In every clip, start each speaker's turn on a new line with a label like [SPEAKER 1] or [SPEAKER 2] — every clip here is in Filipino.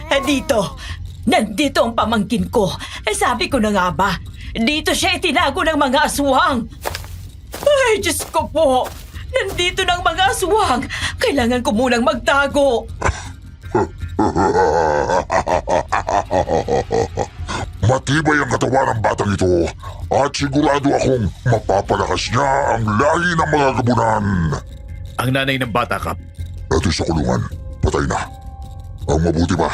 [SPEAKER 1] Nandito ang pamangkin ko. Sabi ko na nga ba, dito siya itinago ng mga aswang. Ay, Diyos ko po. Nandito ng mga aswang. Kailangan ko munang magtago.
[SPEAKER 2] Matibay ang katawan ng batang ito at sigurado akong mapapalakas niya ang lahi ng mga gabunan.
[SPEAKER 3] Ang nanay ng bata, Kap.
[SPEAKER 2] Ito sa kulungan, patay na. Ang mabuti pa,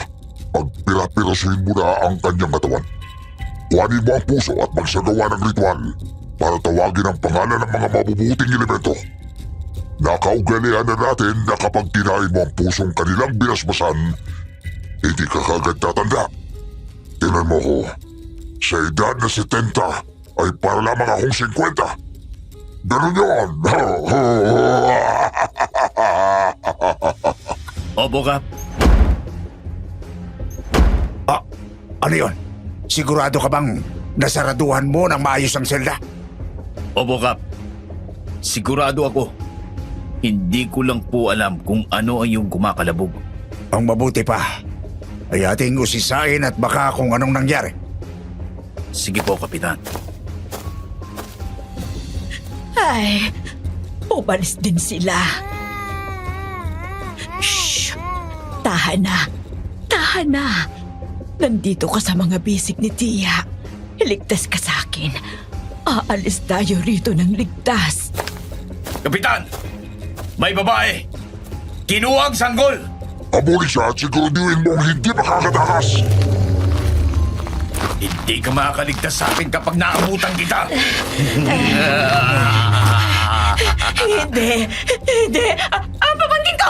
[SPEAKER 2] pagpira-pirasuhin mo na ang kanyang katawan. Kuhanin mo ang puso at magsagawa ng ritual para tawagin ang pangalan ng mga mabubuting elemento. Nakaugalian na natin na kapag kinain mo ang pusong kanilang binasbasan, hindi ka kagad tatanda. Tingnan mo ko, sa edad na 70 ay para lamang akong 50. Ganun yun!
[SPEAKER 3] Opo, Kap.
[SPEAKER 4] Ano yun? Sigurado ka bang nasaraduhan mo ng maayos ang selda?
[SPEAKER 3] Opo, Kap. Sigurado ako. Hindi ko lang po alam kung ano ang yung kumakalabog.
[SPEAKER 4] Ang mabuti pa ay ating usisain at baka kung anong nangyari.
[SPEAKER 3] Sige po, Kapitan.
[SPEAKER 1] Ay, umalis din sila. Shh! Tahan na. Tahan na. Nandito ka sa mga bisig ni Tia. Iligtas ka sa akin. Aalis tayo rito ng ligtas.
[SPEAKER 3] Kapitan! May babae! Kinuha ang sanggol!
[SPEAKER 2] Abuli siya at siguraduhin mong hindi makakatakas.
[SPEAKER 3] Hindi ka makakaligtas sa akin kapag naabutan kita!
[SPEAKER 1] Hindi! Hindi! Ang pamangkin ko!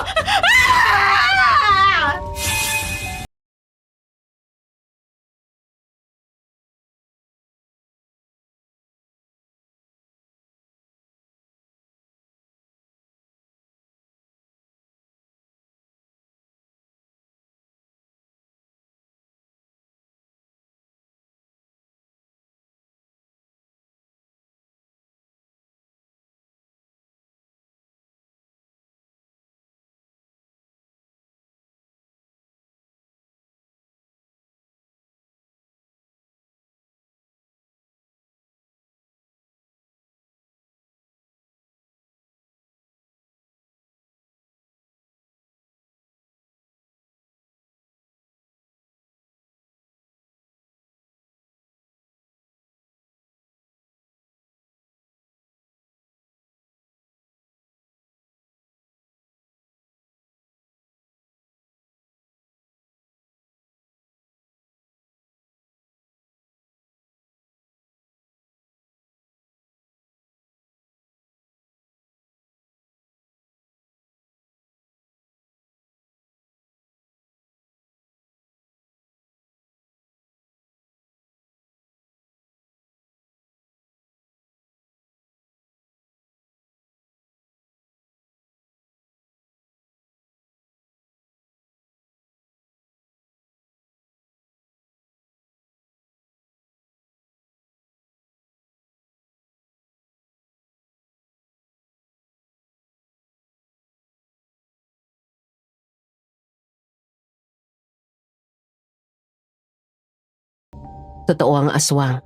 [SPEAKER 5] Totoo ang aswang.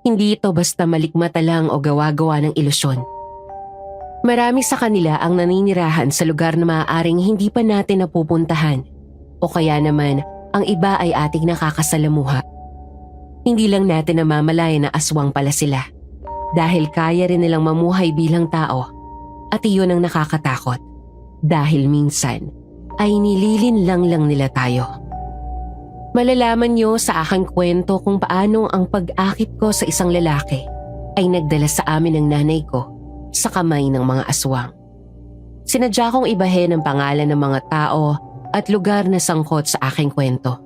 [SPEAKER 5] Hindi ito basta malikmata lang o gawa-gawa ng ilusyon. Marami sa kanila ang naninirahan sa lugar na maaaring hindi pa natin napupuntahan o kaya naman ang iba ay ating nakakasalamuha. Hindi lang natin namamalayan na aswang pala sila dahil kaya rin nilang mamuhay bilang tao at iyon ang nakakatakot dahil minsan ay nililinlang lang nila tayo. Malalaman niyo sa aking kwento kung paano ang pag-akit ko sa isang lalaki ay nagdala sa amin ng nanay ko sa kamay ng mga aswang. Sinadya kong ibahin ang pangalan ng mga tao at lugar na sangkot sa aking kwento.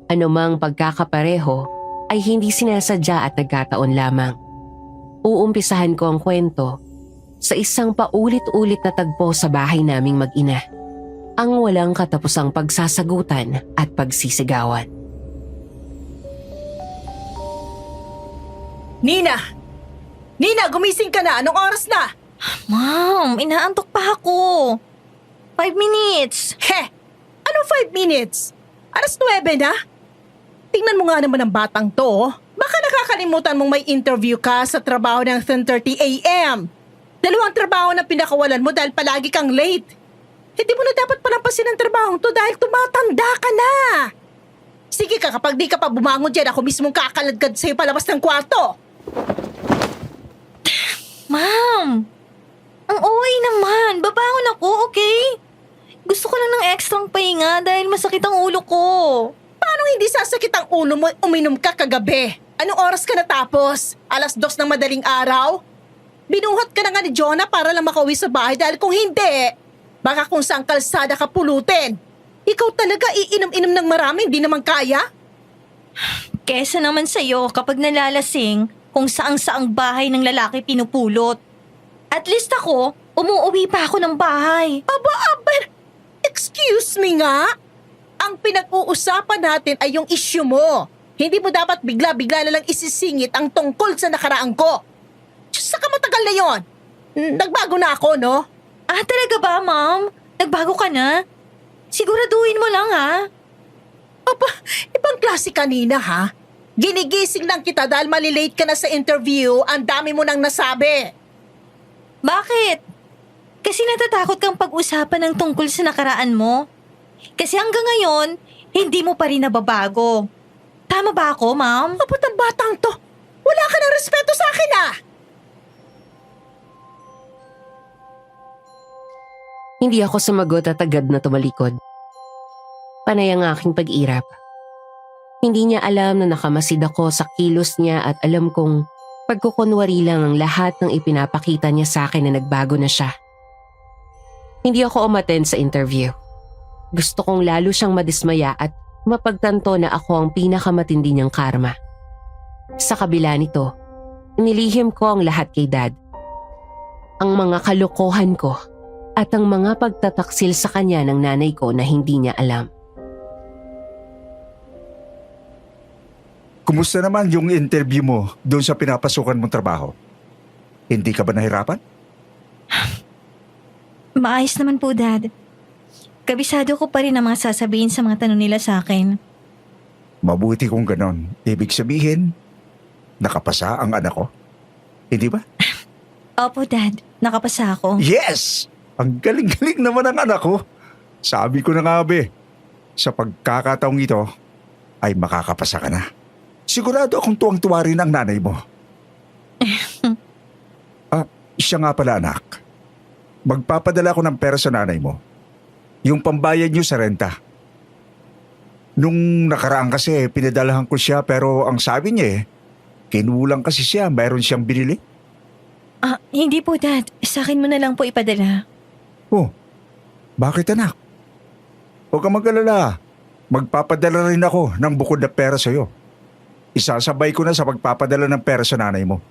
[SPEAKER 5] Anumang pagkakapareho ay hindi sinasadya at nagkataon lamang. Uumpisahan ko ang kwento sa isang paulit-ulit na tagpo sa bahay naming mag-ina. Ang walang katapusang pagsasagutan at pagsisigawan.
[SPEAKER 1] Nina! Nina, gumising ka na! Anong oras na?
[SPEAKER 6] Ma'am, inaantok pa ako. 5 minutes.
[SPEAKER 1] He! Anong 5 minutes?
[SPEAKER 6] 9:00 na? Tingnan mo nga naman ang batang to. Oh. Baka nakakalimutan mong may interview ka sa trabaho ng 10:30 a.m. 2 trabaho na pinakawalan mo dahil palagi kang late. Hindi mo na dapat palampasin ang trabahong to dahil tumatanda ka na. Sige ka, kapag di ka pa bumangon dyan, ako mismong kakaladkad sa'yo palabas ng kwarto.
[SPEAKER 7] Ma'am! Ang OA naman. Babangon ako, okay? Gusto ko lang ng ekstrang pahinga dahil masakit ang ulo ko.
[SPEAKER 6] Paano hindi sasakit ang ulo mo uminom ka kagabi? Anong oras ka natapos? 2:00 ng madaling araw? Binuhat ka na nga ni Jonah para lang makauwi sa bahay dahil kung hindi, baka kung saan kalsada ka pulutin. Ikaw talaga iinom-inom ng marami, hindi naman kaya?
[SPEAKER 7] Kesa naman sa'yo kapag nalalasing kung saang-saang bahay ng lalaki pinupulot. At least ako, umuuwi pa ako ng bahay.
[SPEAKER 6] Aba, excuse me nga? Ang pinag-uusapan natin ay yung issue mo. Hindi mo dapat bigla-bigla na lang isisingit ang tungkol sa nakaraan ko. Diyos, saka matagal na yon. Nagbago na ako, no?
[SPEAKER 7] Ah, talaga ba, ma'am? Nagbago ka na? Siguraduhin mo lang, ha?
[SPEAKER 6] Aba, ibang klase kanina, ha? Ginigising lang kita dahil malilate ka na sa interview, ang dami mo nang nasabi.
[SPEAKER 7] Bakit? Kasi natatakot kang pag-usapan ng tungkol sa nakaraan mo? Kasi hanggang ngayon, hindi mo pa rin nababago. Tama ba ako, ma'am?
[SPEAKER 6] Abot ang batang to. Wala ka ng respeto sa akin, ah!
[SPEAKER 5] Hindi ako sumagot at agad na tumalikod. Panay ang aking pag-irap. Hindi niya alam na nakamasid ako sa kilos niya at alam kong pagkukunwari lang ang lahat ng ipinapakita niya sa akin na nagbago na siya. Hindi ako umattend sa interview. Gusto kong lalo siyang madismaya at mapagtanto na ako ang pinakamatindi niyang karma. Sa kabila nito, nilihim ko ang lahat kay Dad. Ang mga kalokohan ko at ang mga pagtataksil sa kanya ng nanay ko na hindi niya alam.
[SPEAKER 4] Kumusta naman yung interview mo doon sa pinapasukan mong trabaho? Hindi ka ba nahirapan?
[SPEAKER 7] Maayos naman po, Dad. Kabisado ko pa rin ang mga sasabihin sa mga tanong nila sa akin.
[SPEAKER 4] Mabuti kung ganon. Ibig sabihin, nakapasa ang anak ko. Hindi ba?
[SPEAKER 7] Opo, Dad. Nakapasa ako.
[SPEAKER 4] Yes! Ang galing-galing naman ang anak ko. Sabi ko na nga, be, sa pagkakataong ito, ay makakapasa ka na. Sigurado akong tuwang-tuwa rin ang nanay mo. Siya nga pala, anak. Magpapadala ko ng pera sa nanay mo. Yung pambayad niyo sa renta. Nung nakaraan kasi, pinadalahan ko siya pero ang sabi niya kinulang kasi siya, mayroon siyang binili.
[SPEAKER 7] Hindi po, Dad. Sa akin mo na lang po ipadala.
[SPEAKER 4] Oh, bakit anak? Huwag kang mag-alala. Magpapadala rin ako ng bukod na pera sa'yo. Isasabay ko na sa pagpapadala ng pera sa nanay mo.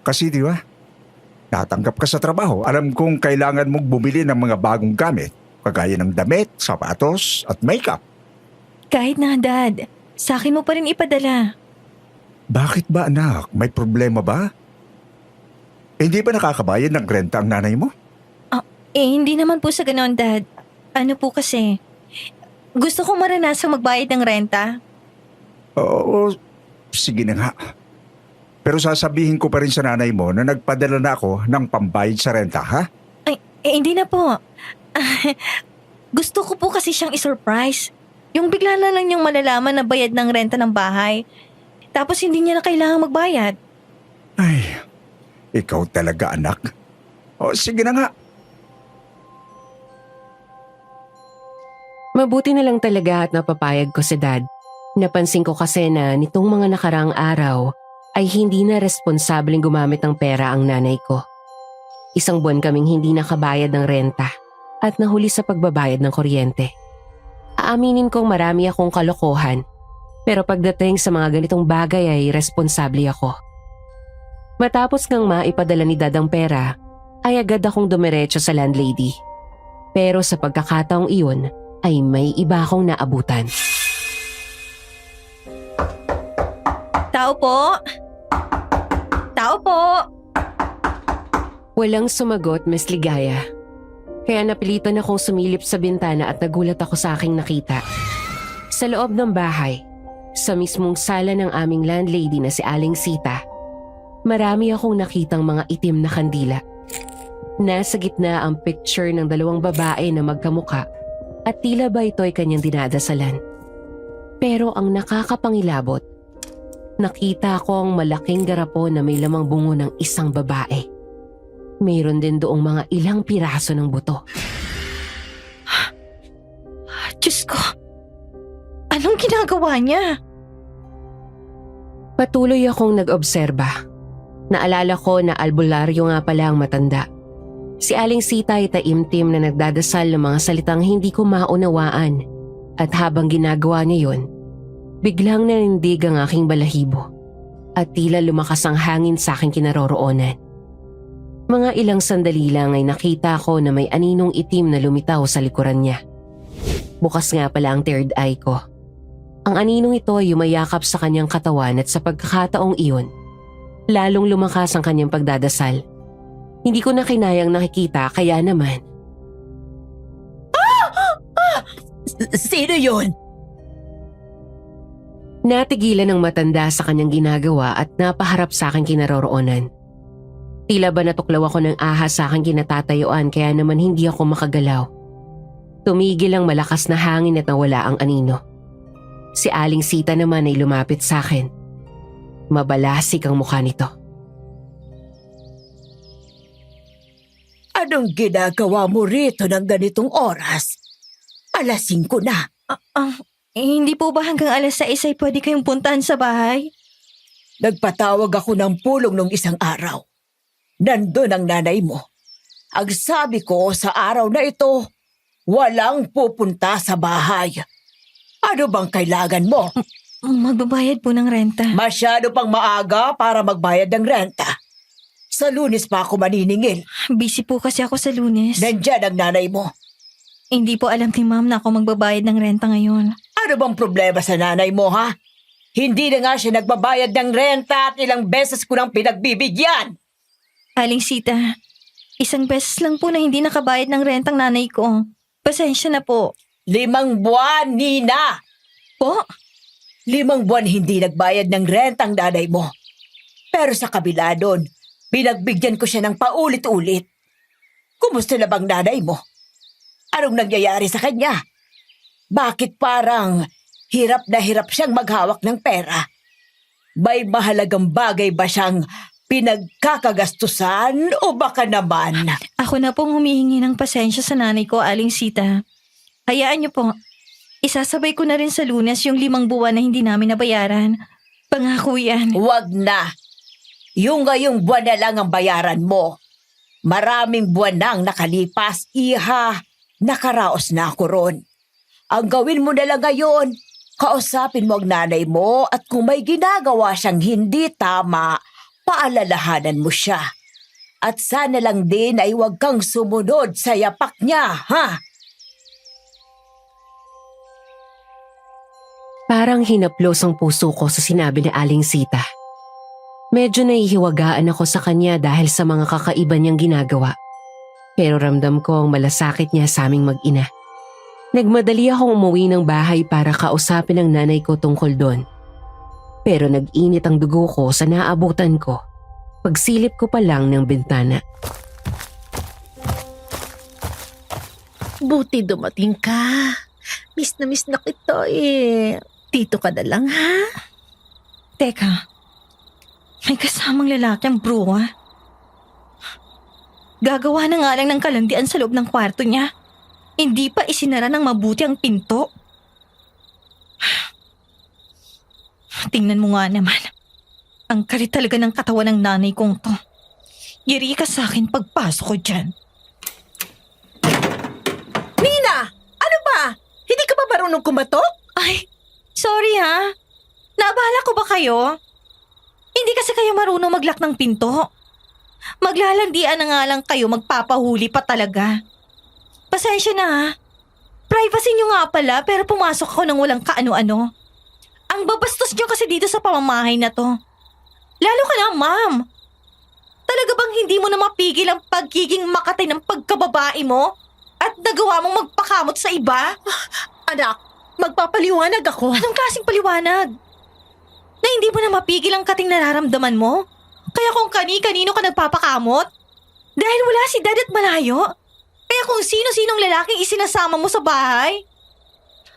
[SPEAKER 4] Kasi di ba, natanggap ka sa trabaho. Alam kong kailangan mong bumili ng mga bagong gamit, kagaya ng damit, sapatos at makeup.
[SPEAKER 7] Kahit na, Dad. Sa akin mo pa rin ipadala.
[SPEAKER 4] Bakit ba anak? May problema ba? Hindi ba nakakabayad ng renta ang nanay mo?
[SPEAKER 7] Hindi naman po sa ganon, Dad. Ano po kasi, gusto kong maranasang magbayad ng renta.
[SPEAKER 4] Oo, sige na nga. Pero sasabihin ko pa rin sa nanay mo na nagpadala na ako ng pambayad sa renta, ha?
[SPEAKER 7] Hindi na po. Gusto ko po kasi siyang isurprise. Yung bigla na lang niyang malalaman na bayad ng renta ng bahay. Tapos hindi niya na kailangang magbayad.
[SPEAKER 4] Ay, ikaw talaga anak. O sige na nga.
[SPEAKER 5] Mabuti na lang talaga at napapayag ko si Dad. Napansin ko kasi na nitong mga nakaraang araw ay hindi na responsableng gumamit ng pera ang nanay ko. 1 buwan kaming hindi nakabayad ng renta at nahuli sa pagbabayad ng kuryente. Aaminin kong marami akong kalokohan, pero pagdating sa mga ganitong bagay ay responsable ako. Matapos ngang maipadala ni Dad ang pera, ay agad akong dumiretso sa landlady. Pero sa pagkakataong iyon ay may iba akong naabutan.
[SPEAKER 7] Tao po! Tao po!
[SPEAKER 5] Walang sumagot, Miss Ligaya. Kaya napilitan akong sumilip sa bintana at nagulat ako sa aking nakita. Sa loob ng bahay, sa mismong sala ng aming landlady na si Aling Sita, marami akong nakitang mga itim na kandila. Nasa gitna ang picture ng dalawang babae na magkamuka at tila ba ito'y kanyang dinadasalan. Pero ang nakakapangilabot, nakita ko ang malaking garapon na may lamang bungo ng isang babae. Mayroon din doong mga ilang piraso ng buto.
[SPEAKER 7] Diyos ko, anong ginagawa niya?
[SPEAKER 5] Patuloy akong nag-obserba. Naalala ko na albularyo nga pala ang matanda. Si Aling Sita ay taimtim na nagdadasal ng mga salitang hindi ko maunawaan. At habang ginagawa niya yun, biglang nanindig ang aking balahibo. At tila lumakas ang hangin sa aking kinaroroonan. Mga ilang sandali lang ay nakita ko na may aninong itim na lumitaw sa likuran niya. Bukas nga pala ang third eye ko. Ang aninong ito ay yumayakap sa kanyang katawan at sa pagkakataong iyon, lalong lumakas ang kanyang pagdadasal. Hindi ko na kinayang nakikita kaya naman.
[SPEAKER 1] Sino yun?
[SPEAKER 5] Natigilan ng matanda sa kanyang ginagawa at napaharap sa aking kinaroroonan. Tila ba natuklaw ako ng ahas sa aking kinatatayuan kaya naman hindi ako makagalaw. Tumigil ang malakas na hangin at nawala ang anino. Si Aling Sita naman ay lumapit sa akin. Mabalasik ang mukha nito.
[SPEAKER 1] Anong ginagawa mo rito ng ganitong oras? 5:00 na.
[SPEAKER 7] Hindi po ba hanggang 6:00 ay pwede kayong puntahan sa bahay?
[SPEAKER 1] Nagpatawag ako ng pulong nung isang araw. Nandun ang nanay mo. Ang sabi ko sa araw na ito, walang pupunta sa bahay. Ano bang kailangan mo?
[SPEAKER 7] Magbabayad po ng renta.
[SPEAKER 1] Masyado pang maaga para magbayad ng renta. Sa Lunes pa ako maniningil.
[SPEAKER 7] Busy po kasi ako sa Lunes.
[SPEAKER 1] Nandyan ang nanay mo.
[SPEAKER 7] Hindi po alam ni ma'am na ako magbabayad ng renta ngayon.
[SPEAKER 1] Ano bang problema sa nanay mo, ha? Hindi na nga siya nagbabayad ng renta at ilang beses ko nang pinagbibigyan.
[SPEAKER 7] Aling Sita, 1 beses lang po na hindi nakabayad ng rentang nanay ko. Pasensya na po.
[SPEAKER 1] 5 buwan, Nina!
[SPEAKER 7] Po?
[SPEAKER 1] 5 buwan hindi nagbayad ng rentang nanay mo. Pero sa kabila doon, pinagbigyan ko siya ng paulit-ulit. Kumusta na bang nanay mo? Anong nangyayari sa kanya? Bakit parang hirap na hirap siyang maghawak ng pera? May mahalagang bagay ba siyang pinagkakagastusan o baka naman?
[SPEAKER 7] Ako na pong humihingi ng pasensya sa nanay ko, Aling Sita. Hayaan niyo po. Isasabay ko na rin sa Lunes yung 5 buwan na hindi namin nabayaran. Pangako yan.
[SPEAKER 1] Huwag na. Yung ngayong buwan na lang ang bayaran mo. Maraming buwan nang nakalipas, iha. Nakaraos na ako ron. Ang gawin mo na lang ngayon, kausapin mo ang nanay mo at kung may ginagawa siyang hindi tama, paalalahanan mo siya. At sana lang din ay huwag kang sumunod sa yapak niya, ha?
[SPEAKER 5] Parang hinaplos ang puso ko sa sinabi ni Aling Sita. Medyo nahihiwagaan ako sa kanya dahil sa mga kakaiba niyang ginagawa. Pero ramdam ko ang malasakit niya sa aming mag-ina. Nagmadali akong umuwi ng bahay para kausapin ang nanay ko tungkol doon. Pero nag-init ang dugo ko sa naabutan ko. Pagsilip ko pa lang ng bintana.
[SPEAKER 8] Buti dumating ka. Miss na kita eh. Dito ka na lang ha?
[SPEAKER 7] Teka, may kasamang lalaki ang bruwa. Gagawa na nga lang ng kalandian sa loob ng kwarto niya. Hindi pa isinara ng mabuti ang pinto. Tingnan mo nga naman. Ang kalit talaga ng katawan ng nanay kong to. Yari ka sa akin pagpasok ko dyan.
[SPEAKER 6] Nina! Ano ba? Hindi ka ba marunong kumatok?
[SPEAKER 7] Ay, sorry ha. Naabala ko ba kayo? Hindi kasi kayo marunong maglak ng pinto. Maglalandian na nga lang kayo, magpapahuli pa talaga. Pasensya na ha. Privacy nyo nga pala pero pumasok ako ng walang kaano-ano. Ang babastos nyo kasi dito sa pamamahay na to. Lalo ka na, ma'am. Talaga bang hindi mo na mapigil ang pagiging makatay ng pagkababae mo? At nagawa mong magpakamot sa iba?
[SPEAKER 6] Anak, Magpapaliwanag ako.
[SPEAKER 7] Anong klaseng paliwanag? Na hindi mo na mapigil ang kating nararamdaman mo? Kaya kung kani-kanino ka nagpapakamot? Dahil wala si Dad at malayo? Kaya kung sino-sinong lalaking isinasama mo sa bahay?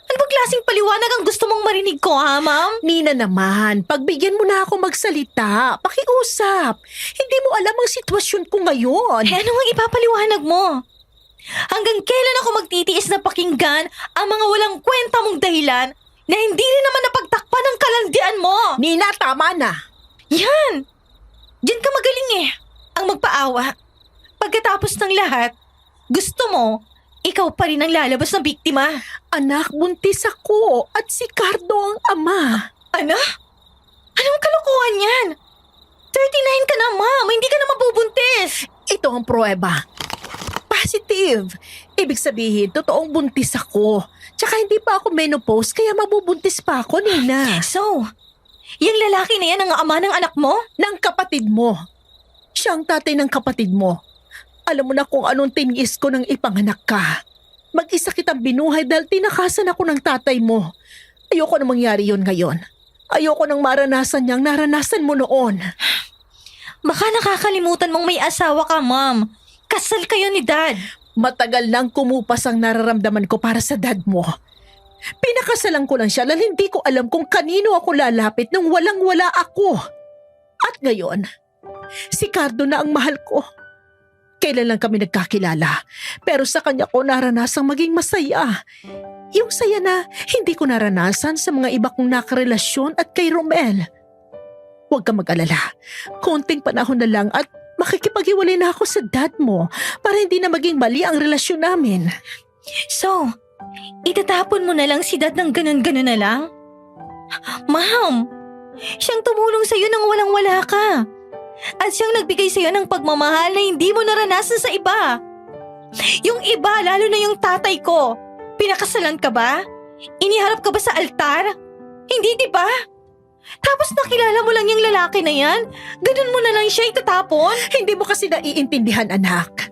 [SPEAKER 7] Ano bang klaseng paliwanag ang gusto mong marinig ko, ha, Ma'am?
[SPEAKER 6] Nina naman, pagbigyan mo na ako magsalita. Pakiusap. Hindi mo alam ang sitwasyon ko ngayon.
[SPEAKER 7] Eh, ano ang ipapaliwanag mo? Hanggang kailan ako magtitiis na pakinggan ang mga walang kwenta mong dahilan na hindi rin naman napagtakpan ng kalandian mo?
[SPEAKER 6] Nina, tama na.
[SPEAKER 7] Yan! Diyan ka magaling ang magpaawa. Pagkatapos ng lahat, gusto mo, ikaw pa rin ang lalabas na biktima.
[SPEAKER 6] Anak, buntis ako at si Cardo ang ama.
[SPEAKER 7] Ano? Anong kalokohan yan? 39 ka na, Ma'am. Hindi ka na mabubuntis.
[SPEAKER 6] Ito ang pruweba. Positive. Ibig sabihin, totoong buntis ako. Tsaka hindi pa ako menopause kaya mabubuntis pa ako, Nina.
[SPEAKER 7] So, yung lalaki na yan ang ama ng anak mo?
[SPEAKER 6] Ng kapatid mo. Siya ang tatay ng kapatid mo. Alam mo na kung anong tiniis ko nang ipanganak ka. Mag-isa kitang binuhay dahil tinakasan ako ng tatay mo. Ayoko na mangyari yon ngayon. Ayoko nang maranasan niyang naranasan mo noon.
[SPEAKER 7] Baka nakakalimutan mong may asawa ka, Ma'am. Kasal kayo ni Dad.
[SPEAKER 6] Matagal nang kumupas ang nararamdaman ko para sa dad mo. Pinakasalan ko lang siya dahil hindi ko alam kung kanino ako lalapit nang walang-wala ako. At ngayon, si Cardo na ang mahal ko. Kailan lang kami nagkakilala, pero sa kanya ko naranasang maging masaya. Yung saya na hindi ko naranasan sa mga iba kong nakarelasyon at kay Romel. Huwag ka mag-alala, konting panahon na lang at makikipaghiwalay na ako sa dad mo para hindi na maging mali ang relasyon namin.
[SPEAKER 7] So, itatapon mo na lang si Dad ng ganun-ganun na lang? Ma'am, siyang tumulong sa'yo nang walang-wala ka. At siyang nagbigay sa'yo ng pagmamahal na hindi mo naranasan sa iba. Yung iba, lalo na yung tatay ko. Pinakasalan ka ba? Iniharap ka ba sa altar? Hindi, di ba? Tapos nakilala mo lang yung lalaki na yan? Ganun mo na lang siya itatapon?
[SPEAKER 6] Hindi mo kasi naiintindihan, anak.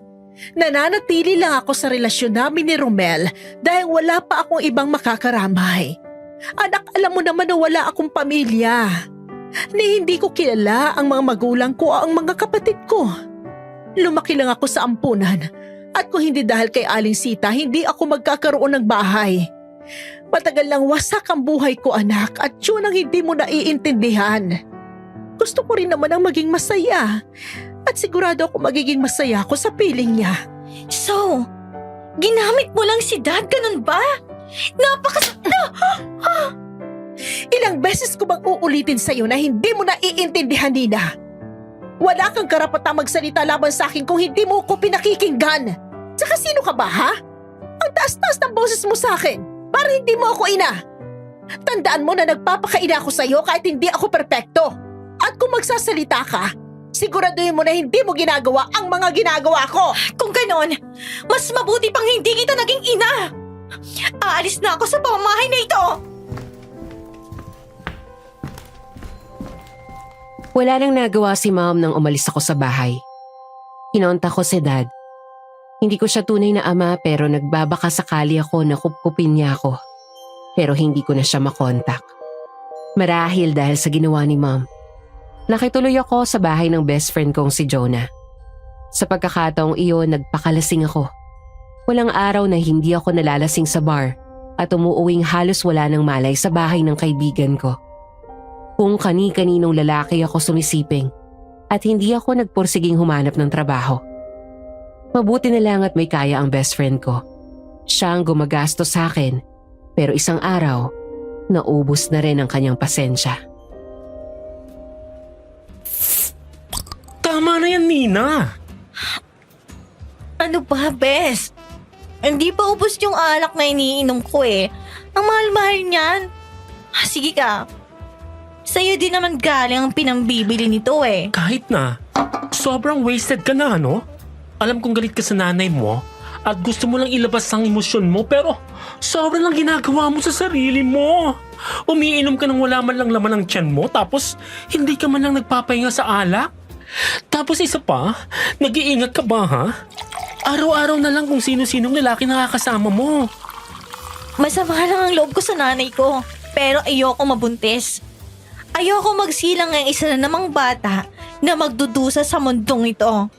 [SPEAKER 6] Nananatili lang ako sa relasyon namin ni Romel dahil wala pa akong ibang makakaramay. Anak, alam mo naman na wala akong pamilya. Ni hindi ko kilala ang mga magulang ko o ang mga kapatid ko. Lumaki lang ako sa ampunan at kung hindi dahil kay Aling Sita, hindi ako magkakaroon ng bahay. Matagal lang wasak ang buhay ko, anak, at yun ang hindi mo naiintindihan. Gusto ko rin naman ang maging masaya at sigurado ako magiging masaya ako sa piling niya.
[SPEAKER 7] So, ginamit mo lang si Dad, ganun ba?
[SPEAKER 6] Ilang beses ko bang uulitin sa'yo na hindi mo naiintindihan, Nina? Wala kang karapatang magsalita laban sa akin kung hindi mo ko pinakikinggan. Tsaka sino ka ba, ha? Ang taas-taas ng boses mo sa akin para hindi mo ako ina. Tandaan mo na nagpapakaina ako sa'yo kahit hindi ako perpekto. At kung magsasalita ka, siguraduhin mo na hindi mo ginagawa ang mga ginagawa ko.
[SPEAKER 7] Kung ganon, mas mabuti pang hindi kita naging ina. Aalis na ako sa pamamahay na ito.
[SPEAKER 5] Wala nang nagawa si Mom nang umalis ako sa bahay. Kinonta ko si Dad. Hindi ko siya tunay na ama pero nagbabaka sakali ako na kupkupin niya ako. Pero hindi ko na siya makontak. Marahil dahil sa ginawa ni Mom. Nakituloy ako sa bahay ng best friend kong si Jonah. Sa pagkakataong iyon, nagpakalasing ako. Walang araw na hindi ako nalalasing sa bar at umuuwing halos wala ng malay sa bahay ng kaibigan ko. Kung kani-kaninong lalaki ako sumisiping at hindi ako nagpursiging humanap ng trabaho. Mabuti na lang at may kaya ang best friend ko. Siya ang gumagastos sa akin pero isang araw, naubos na rin ang kanyang pasensya.
[SPEAKER 9] Tama na yan, Nina.
[SPEAKER 7] Ano ba, Bes? Hindi pa ubos yung alak na iniinom ko eh. Ang mahal-mahal niyan. Sige ka. Sa'yo din naman galing ang pinambibili nito eh.
[SPEAKER 9] Kahit na, sobrang wasted ka na, no? Alam kong galit ka sa nanay mo at gusto mo lang ilabas ang emosyon mo pero sobrang lang ginagawa mo sa sarili mo. Umiinom ka nang wala man lang laman ng tiyan mo tapos hindi ka man lang nagpapahinga sa alak. Tapos isa pa, nag-iingat ka ba, ha? Araw-araw na lang kung sino-sinong lalaki nakakasama mo.
[SPEAKER 7] Masama lang ang loob ko sa nanay ko. Pero ayoko mabuntis. Ayoko magsilang ng isa na namang bata na magdudusa sa mundong ito.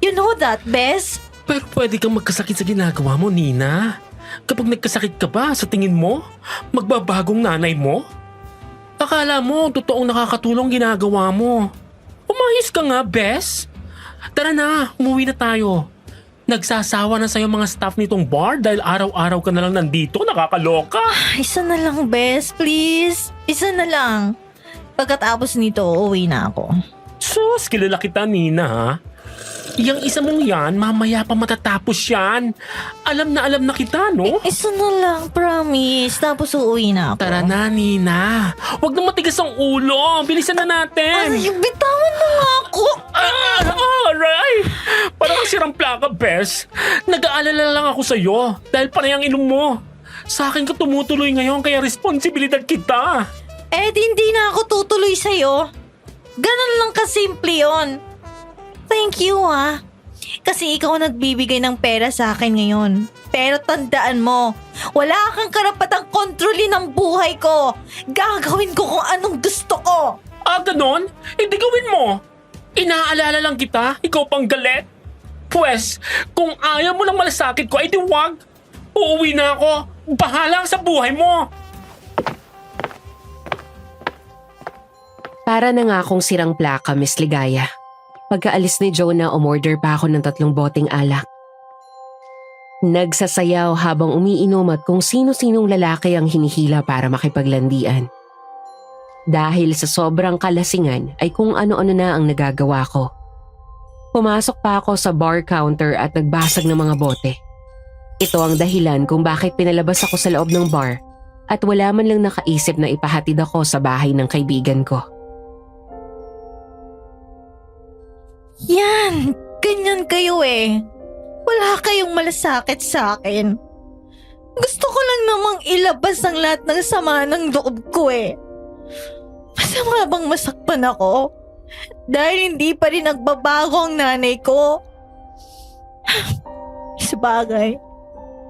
[SPEAKER 7] You know that, Bes?
[SPEAKER 9] Pero pwede kang magkasakit sa ginagawa mo, Nina. Kapag nagkasakit ka ba, sa tingin mo, magbabagong nanay mo? Akala mo, totoong nakakatulong ginagawa mo. Umayos ka nga, Bes. Tara na, umuwi na tayo. Nagsasawa na sa'yo mga staff nitong bar dahil araw-araw ka na lang nandito, nakakaloka.
[SPEAKER 7] Isa na lang, Bes, please. Isa na lang. Pagkatapos nito, uuwi na ako.
[SPEAKER 9] Sus, kilala kita, Nina, ha? Yang isa mong yan, mamaya pa matatapos yan. Alam na kita, no?
[SPEAKER 7] Isa na lang, promise. Tapos uuwi na ako.
[SPEAKER 9] Tara na, Nina. Huwag na matigas ang ulo. Bilisan na natin.
[SPEAKER 7] Ay, bitawan mo nga ako.
[SPEAKER 9] Aray! Parang ang sirang plaka, Bes. Nag-aalala lang ako sa'yo dahil panay ang inom mo. Sa akin ka tumutuloy ngayon kaya responsibilidad kita.
[SPEAKER 7] Eh, hindi na ako tutuloy sa'yo. Ganun lang kasimple yun. Thank you, ha. Kasi ikaw ang nagbibigay ng pera sa akin ngayon. Pero tandaan mo, wala kang karapatang kontrolin ang buhay ko. Gagawin ko kung anong gusto ko.
[SPEAKER 9] Ganon? Hindi gawin mo. Inaalala lang kita, ikaw pang galit. Pwes, kung ayaw mo ng malasakit ko, ay di wag. Uuwi na ako. Bahala sa buhay mo.
[SPEAKER 5] Para na nga akong sirang plaka, Miss Ligaya. Pagkaalis ni Jonah, umorder pa ako ng 3 boteng alak. Nagsasayaw habang umiinom at kung sino-sinong lalaki ang hinihila para makipaglandian. Dahil sa sobrang kalasingan ay kung ano-ano na ang nagagawa ko. Pumasok pa ako sa bar counter at nagbasag ng mga bote. Ito ang dahilan kung bakit pinalabas ako sa loob ng bar at wala man lang nakaisip na ipahatid ako sa bahay ng kaibigan ko.
[SPEAKER 7] Yan, ganyan kayo eh. Wala kayong malasakit sa akin. Gusto ko lang namang ilabas ang lahat ng sama ng loob ko eh. Masama bang masakpan ako? Dahil hindi pa rin nagbabago ang nanay ko. Sabagay,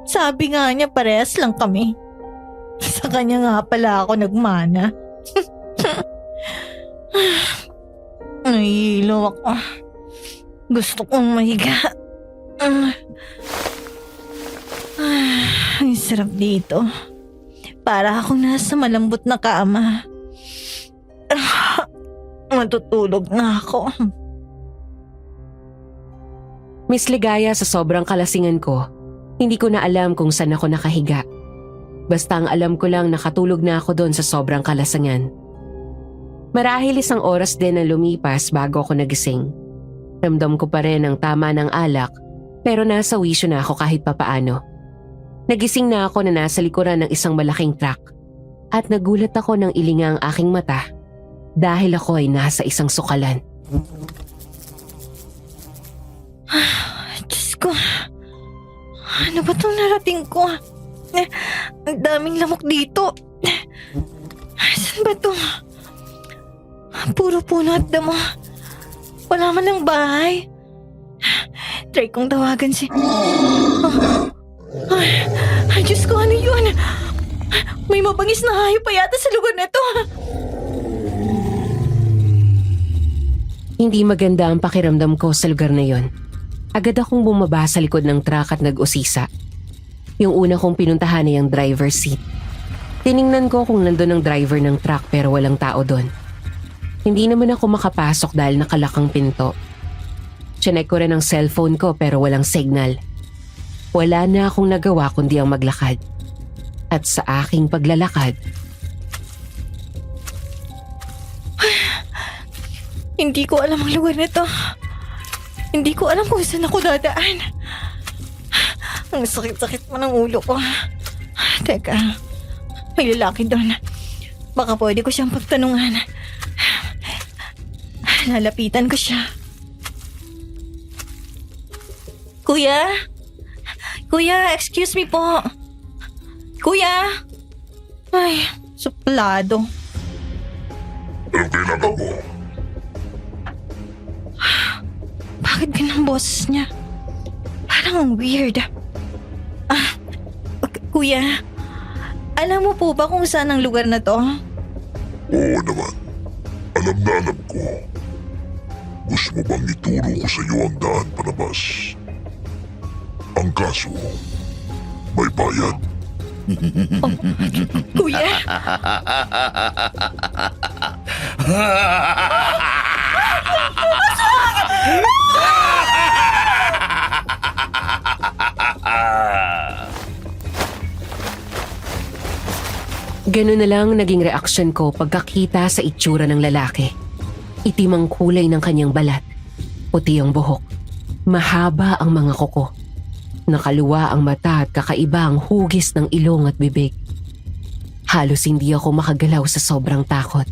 [SPEAKER 7] sabi nga niya parehas lang kami. Sa kanya nga pala ako nagmana. Nahihilo ako. Gusto kong mahiga. Ang sarap dito. Para akong nasa malambot na kama. Matutulog na ako.
[SPEAKER 5] Miss Ligaya, sa sobrang kalasingan ko, hindi ko na alam kung saan ako nakahiga. Basta ang alam ko lang nakatulog na ako doon sa sobrang kalasingan. Marahil 1 oras din ang lumipas bago ako nagising. Ramdam ko pa rin ang tama ng alak pero nasa wisyo na ako kahit papaano. Nagising na ako na nasa likuran ng isang malaking truck at nagulat ako nang ilinga ang aking mata dahil ako ay nasa isang sukalan.
[SPEAKER 7] Diyos ko, ano ba itong narating ko? Ang daming lamok dito. Saan ba ito? Puro puno at damo. Wala man lang bahay. Try kong tawagan si... Ay, Diyos ko, ano yun? May mabangis na hayop pa yata sa lugar na ito.
[SPEAKER 5] Hindi maganda ang pakiramdam ko sa lugar na yon. Agad akong bumaba sa likod ng truck at nag-usisa. Yung una kong pinuntahan ay ang driver's seat. Tiningnan ko kung nandun ang driver ng truck pero walang tao doon. Hindi naman ako makapasok dahil nakalakang pinto. Chinek ko rin ang cellphone ko pero walang signal. Wala na akong nagawa kundi ang maglakad. At sa aking paglalakad...
[SPEAKER 7] Hindi ko alam ang lugar na ito. Hindi ko alam kung saan ako dadaan. Ang sakit-sakit mo ng ulo ko. Teka, may lalaki doon. Baka pwede ko siyang pagtanungan. Lalapitan ko siya. Kuya? Kuya, excuse me po. Kuya? Ay, suplado.
[SPEAKER 2] Anong kailangan mo?
[SPEAKER 7] Bakit ganang boses niya? Parang ang weird. Kuya, Alam mo po ba kung saan ang lugar na to?
[SPEAKER 2] Oo naman. Alam na alam ko. Gusto mo bang ituro ko sa iyo ang daan palabas? Ang kaso, may bayad.
[SPEAKER 7] Kuya?
[SPEAKER 5] Ganun na lang naging reaksyon ko pagkakita sa itsura ng lalaki. Itim ang kulay ng kanyang balat. Puti ang buhok. Mahaba ang mga kuko. Nakaluwa ang mata at kakaiba ang hugis ng ilong at bibig. Halos hindi ako makagalaw sa sobrang takot.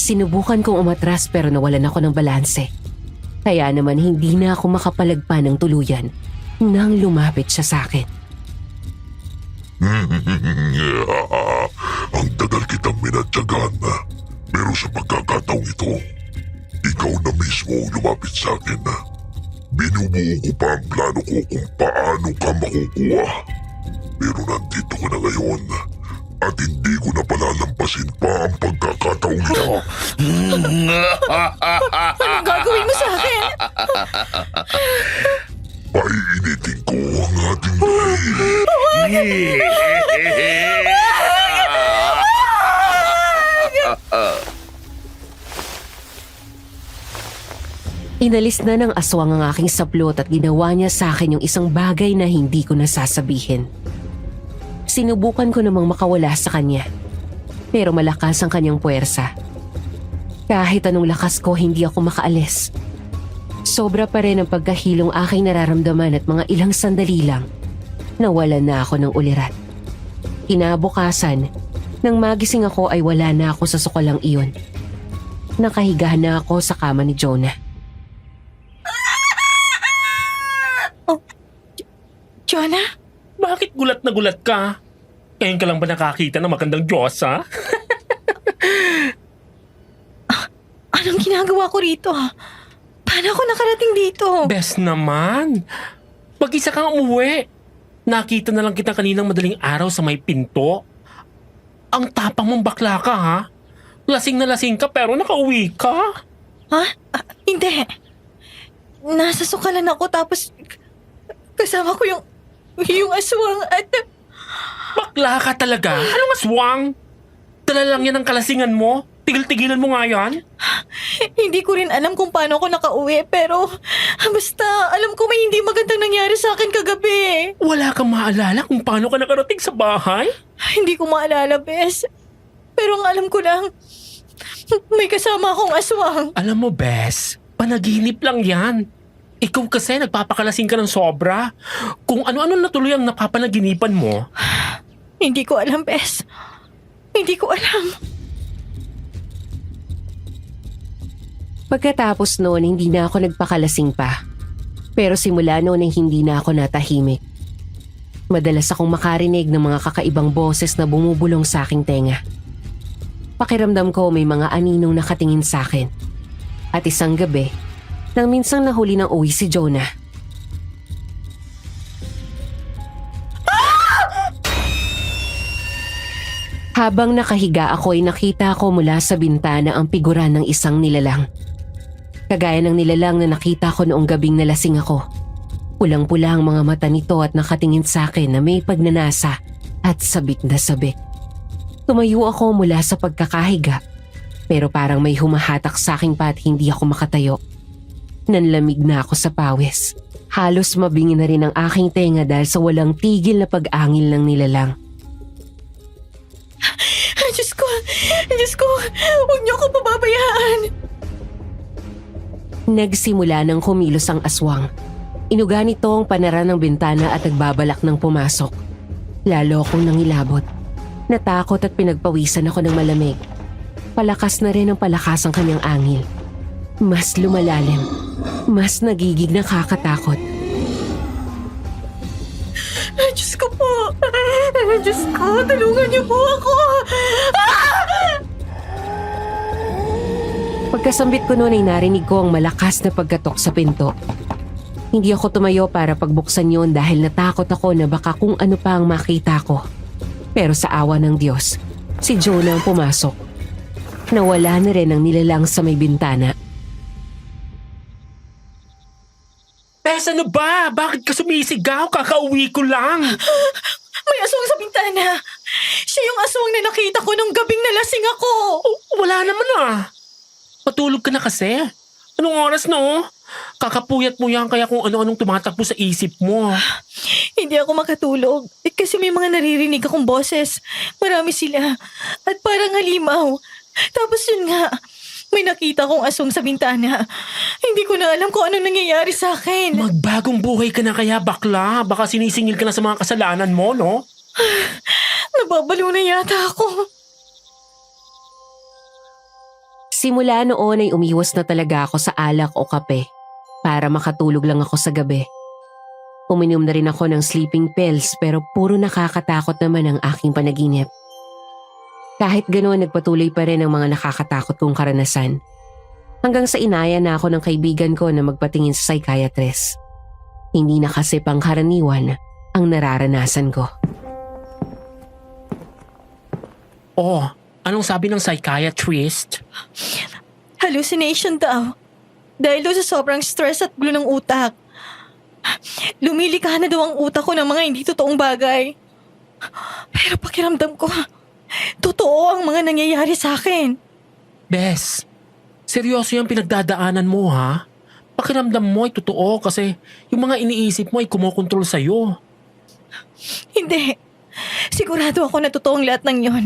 [SPEAKER 5] Sinubukan kong umatras pero nawalan ako ng balanse. Kaya naman hindi na ako makapalagpa ng tuluyan nang lumapit siya sa akin.
[SPEAKER 2] Ang tagal kitang minatyagan. Pero sa pagkakataong ito, ikaw na mismo ang lumapit sa akin. Binubuo ko pa ang plano ko kung paano ka makukuha. Pero nandito ka na ngayon at hindi ko na palalampasin pa ang pagkakataong ito.
[SPEAKER 7] Anong gagawin mo sa akin?
[SPEAKER 2] Paiinitin ko ang ating dahil.
[SPEAKER 5] Inalis na ng aswang ang aking saplot at ginawa niya sa akin yung isang bagay na hindi ko nasasabihin. Sinubukan ko namang makawala sa kanya, pero malakas ang kanyang puwersa. Kahit anong lakas ko, hindi ako makaalis. Sobra pa rin ang pagkahilong aking nararamdaman at mga ilang sandali lang, nawalan na ako ng ulirat. Kinabukasan, nang magising ako ay wala na ako sa sukalang iyon. Nakahiga na ako sa kama ni Jonah.
[SPEAKER 7] Jonah?
[SPEAKER 9] Bakit gulat na gulat ka? Ngayon ka lang ba nakakita ng magandang Diyosa?
[SPEAKER 7] Anong ginagawa ko rito? Paano ako nakarating dito?
[SPEAKER 9] Best naman. Mag-isa kang umuwi. Nakita na lang kita kaninang madaling araw sa may pinto. Ang tapang mong bakla ka, ha? Lasing na lasing ka pero nakauwi ka.
[SPEAKER 7] Ha? Hindi. Nasa sukalan ako tapos kasama ko yung aswang at...
[SPEAKER 9] Bakla ka talaga? Anong aswang? Dala lang yan ang kalasingan mo. Tigil-tigilan mo nga yan.
[SPEAKER 7] Hindi ko rin alam kung paano ako nakauwi pero basta alam ko may hindi magandang nangyari sa akin kagabi.
[SPEAKER 9] Wala kang maalala kung paano ka nakarating sa bahay?
[SPEAKER 7] Hindi ko maalala, Bes. Pero ang alam ko lang, may kasama akong aswang.
[SPEAKER 9] Alam mo, Bes, panaginip lang yan. Ikaw kasi nagpapakalasing ka ng sobra. Kung ano-ano natuloy ang napapanaginipan mo.
[SPEAKER 7] Hindi ko alam, Bes. Hindi ko alam.
[SPEAKER 5] Pagkatapos noon, hindi na ako nagpakalasing pa. Pero simula noon ay hindi na ako natahimik. Madalas akong makarinig ng mga kakaibang boses na bumubulong sa aking tenga. Pakiramdam ko may mga aninong nakatingin sa akin. At isang gabi, nang minsang nahuli ng uwi si Jonah. Habang nakahiga ako ay nakita ko mula sa bintana ang figura ng isang nilalang. Kagaya ng nilalang na nakita ko noong gabing nalasing ako. Pulang-pula ang mga mata nito at nakatingin sa akin na may pagnanasa at sabik na sabik. Tumayo ako mula sa pagkakahiga pero parang may humahatak sa aking pa at hindi ako makatayo. Nanlamig na ako sa pawis. Halos mabingi na rin ang aking tenga dahil sa walang tigil na pag-angil ng nilalang.
[SPEAKER 7] Diyos ko, huwag niyo ako pababayaan.
[SPEAKER 5] Nagsimula ng kumilos ang aswang. Inuga nito ang panara ng bintana at nagbabalak ng pumasok. Lalo akong nangilabot. Natakot at pinagpawisan ako ng malamig. Palakas na rin ang palakas ang kanyang angil. Mas lumalalim. Mas nagigig nakakatakot.
[SPEAKER 7] Diyos ko po. Diyos ko, tulungan niyo po ako.
[SPEAKER 5] Pagkasambit ko noon ay narinig ko ang malakas na pagkatok sa pinto. Hindi ako tumayo para pagbuksan yon dahil natakot ako na baka kung ano pa ang makita ko. Pero sa awa ng Diyos, si Jonah ang pumasok. Nawala na rin ang nilalang sa may bintana.
[SPEAKER 9] Bes, ano ba? Bakit ka sumisigaw? Kakauwi ko lang.
[SPEAKER 7] May aswang sa bintana. Siya yung aswang na nakita ko nung gabing nalasing ako.
[SPEAKER 9] Wala naman Patulog ka na kasi. Anong oras na Kakapuyat mo yan kaya kung ano-anong tumatakbo sa isip mo.
[SPEAKER 7] Hindi ako makatulog. Kasi may mga naririnig akong boses. Marami sila. At parang halimaw. Tapos yun nga, may nakita kong aswang sa bintana. Hindi ko na alam kung ano nangyayari sa akin.
[SPEAKER 9] Magbagong buhay ka na kaya, bakla. Baka sinisingil ka na sa mga kasalanan mo, no?
[SPEAKER 7] Nababalo na yata ako.
[SPEAKER 5] Simula noon ay umiwas na talaga ako sa alak o kape para makatulog lang ako sa gabi. Uminom na rin ako ng sleeping pills pero puro nakakatakot naman ang aking panaginip. Kahit ganoon nagpatuloy pa rin ang mga nakakatakot kong karanasan. Hanggang sa inaya na ako ng kaibigan ko na magpatingin sa psychiatrist. Hindi na kasi pangkaraniwan ang nararanasan ko.
[SPEAKER 9] Anong sabi ng psychiatrist?
[SPEAKER 7] Hallucination daw. Dahil daw sa sobrang stress at gulo ng utak. Lumilika na daw ang utak ko ng mga hindi totoong bagay. Pero pakiramdam ko, totoo ang mga nangyayari sa akin.
[SPEAKER 9] Bes, seryoso yung pinagdadaanan mo ha? Pakiramdam mo ay totoo kasi yung mga iniisip mo ay kumokontrol sa'yo.
[SPEAKER 7] Hindi. Sigurado ako na totoo ang lahat ng yon.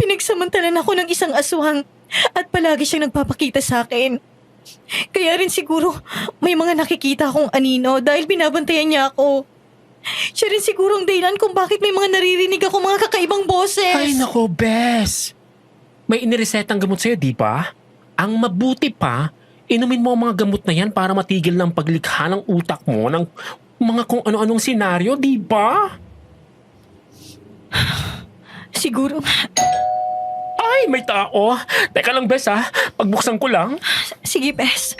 [SPEAKER 7] Pinagsamantalan ako ng isang aswang at palagi siyang nagpapakita sa akin. Kaya rin siguro may mga nakikita akong anino dahil binabantayan niya ako. Siya rin siguro ang dahilan kung bakit may mga naririnig ako mga kakaibang boses.
[SPEAKER 9] Ay nako, Bes. May iniresetang gamot sa'yo, di ba? Ang mabuti pa, inumin mo ang mga gamot na yan para matigil ng paglikha ng utak mo ng mga kung ano-anong senaryo, di ba?
[SPEAKER 7] Siguro.
[SPEAKER 9] Ay, may tao. Teka lang, Bes ha. Pagbuksan ko lang.
[SPEAKER 7] Sige, Bes.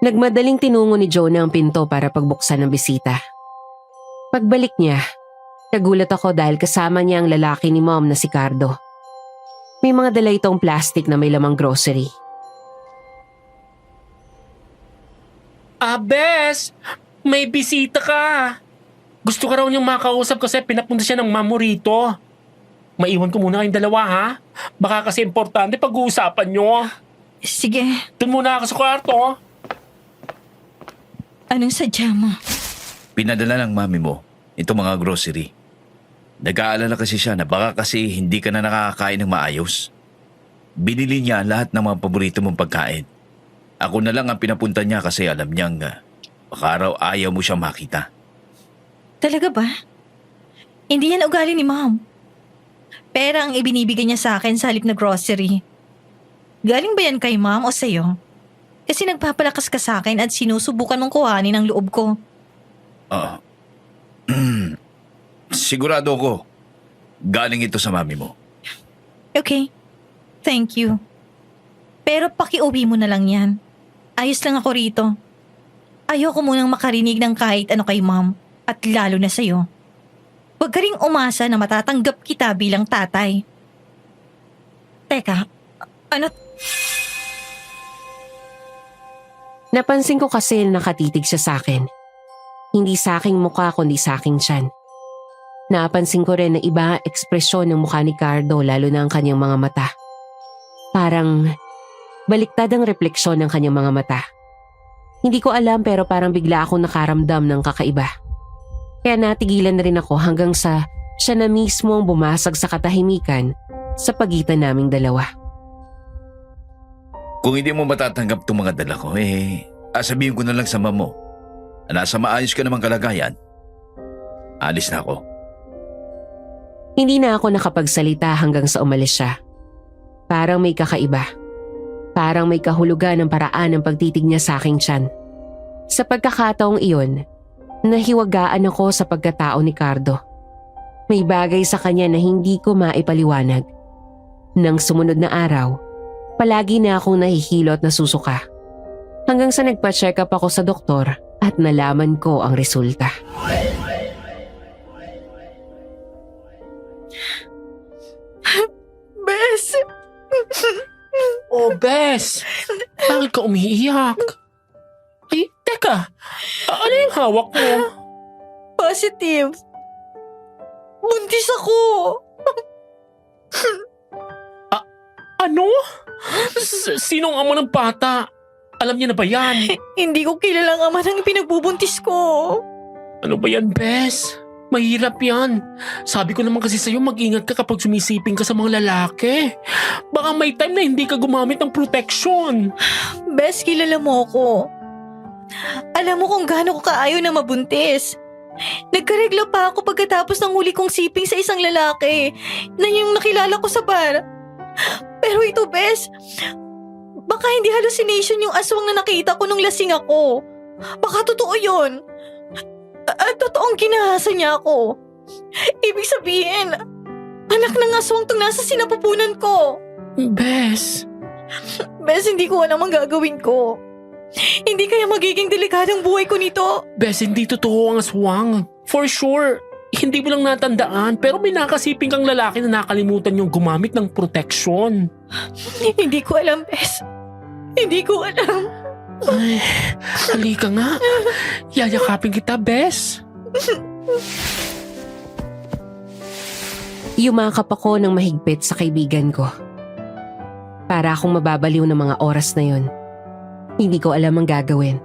[SPEAKER 5] Nagmadaling tinungo ni Jonah ang pinto para pagbuksan ng bisita. Pagbalik niya, nagulat ako dahil kasama niya ang lalaki ni Mom na si Cardo. May mga dala itong plastic na may lamang grocery.
[SPEAKER 9] Bes! May bisita ka. Gusto ka raw niyang makausap kasi pinapunta siya ng mamo rito. Maiwan ko muna kayong dalawa ha. Baka kasi importante pag-uusapan niyo.
[SPEAKER 7] Sige.
[SPEAKER 9] Doon muna ako sa kwarto.
[SPEAKER 7] Anong sadya mo?
[SPEAKER 3] Pinadala ng mami mo itong mga grocery. Nag-aalala kasi siya na baka kasi hindi ka na nakakakain ng maayos. Binili niya lahat ng mga paborito mong pagkain. Ako na lang ang pinapunta niya kasi alam niyang baka raw ayaw mo siyang makita.
[SPEAKER 7] Talaga ba? Hindi yan ugali ni Mom. Pera ang ibinibigay niya sa akin sa halip na grocery. Galing ba yan kay Mom o sa'yo? Kasi nagpapalakas ka sa akin at sinusubukan mong kuhanin ang loob ko.
[SPEAKER 3] Sigurado ko, galing ito sa mami mo.
[SPEAKER 7] Okay. Thank you. Pero pakiuwi mo na lang yan. Ayos lang ako rito. Ayoko munang makarinig ng kahit ano kay Mom at lalo na sa'yo. Huwag ka ring umasa na matatanggap kita bilang tatay. Teka, ano?
[SPEAKER 5] Napansin ko kasi na nakatitig siya sa akin. Hindi sa aking mukha kundi sa aking tiyan. Napansin ko rin na iba ang ekspresyon ng mukha ni Cardo lalo na ang kanyang mga mata. Parang baliktad ang refleksyon ng kanyang mga mata. Hindi ko alam pero parang bigla akong nakaramdam ng kakaiba. Kaya natigilan na rin ako hanggang sa siya na mismo ang bumasag sa katahimikan sa pagitan naming dalawa.
[SPEAKER 3] Kung hindi mo matatanggap itong mga dala ko, sabihin ko na lang sa mama mo. Nasa maayos ka namang kalagayan. Alis na ako.
[SPEAKER 5] Hindi na ako nakapagsalita hanggang sa umalis siya. Parang may kakaiba. Parang may kahulugan ng paraan ng pagtitig niya sa aking tiyan. Sa pagkakataong iyon, nahiwagaan ako sa pagkatao ni Cardo. May bagay sa kanya na hindi ko maipaliwanag. Nang sumunod na araw, palagi na akong nahihilo at nasusuka. Hanggang sa nagpa-check up ako sa doktor at nalaman ko ang resulta.
[SPEAKER 9] Bes? Bakit ka umiiyak? Ay, teka. Ano yung hawak mo?
[SPEAKER 7] Positive. Buntis ako.
[SPEAKER 9] Ano? Sinong ama ng bata? Alam niya na ba yan?
[SPEAKER 7] Hindi ko kilalang ama ng pinagbubuntis ko.
[SPEAKER 9] Ano ba yan, Bes? Mahirap yan. Sabi ko naman kasi sa'yo, mag-ingat ka kapag sumisiping ka sa mga lalaki. Baka may time na hindi ka gumamit ng protection.
[SPEAKER 7] Bes, kilala mo ako. Alam mo kung gaano ko kaayaw na mabuntis. Nagkaregla pa ako pagkatapos ng huli kong siping sa isang lalaki na yung nakilala ko sa bar. Pero ito, Bes, baka hindi hallucination yung aswang na nakita ko nung lasing ako. Baka totoo yun. At totoong ginahasa niya ako. Ibig sabihin, anak ng aswang tong nasa sinapupunan ko.
[SPEAKER 9] Bes,
[SPEAKER 7] Bes, hindi ko alam ang gagawin ko. Hindi kaya magiging delikadong buhay ko nito.
[SPEAKER 9] Bes, hindi totoo ang aswang. For sure, hindi mo lang natandaan pero may nakasiping kang lalaki na nakalimutan yung gumamit ng protection.
[SPEAKER 7] Hindi ko alam, Bes. Hindi ko alam.
[SPEAKER 9] Ay, halika nga. Yayakapin kita, Bes.
[SPEAKER 5] Yumakap ako ng mahigpit sa kaibigan ko. Para akong mababaliw ng mga oras na yun. Hindi ko alam ang gagawin.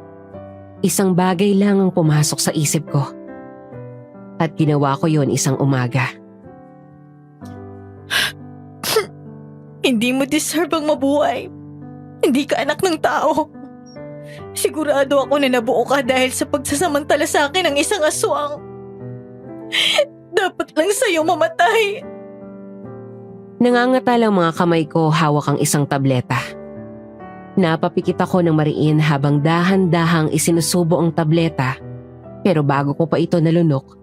[SPEAKER 5] Isang bagay lang ang pumasok sa isip ko. At ginawa ko yon isang umaga.
[SPEAKER 7] Hindi mo deserve ang mabuhay. Hindi ka anak ng tao. Sigurado ako na nabuo ka dahil sa pagsasamantala sa akin ng isang aswang. Dapat lang sa'yo mamatay.
[SPEAKER 5] Nangangata lang mga kamay ko hawak ang isang tableta. Napapikit ako ng mariin habang dahan-dahang isinusubo ang tableta. Pero bago ko pa ito nalunok,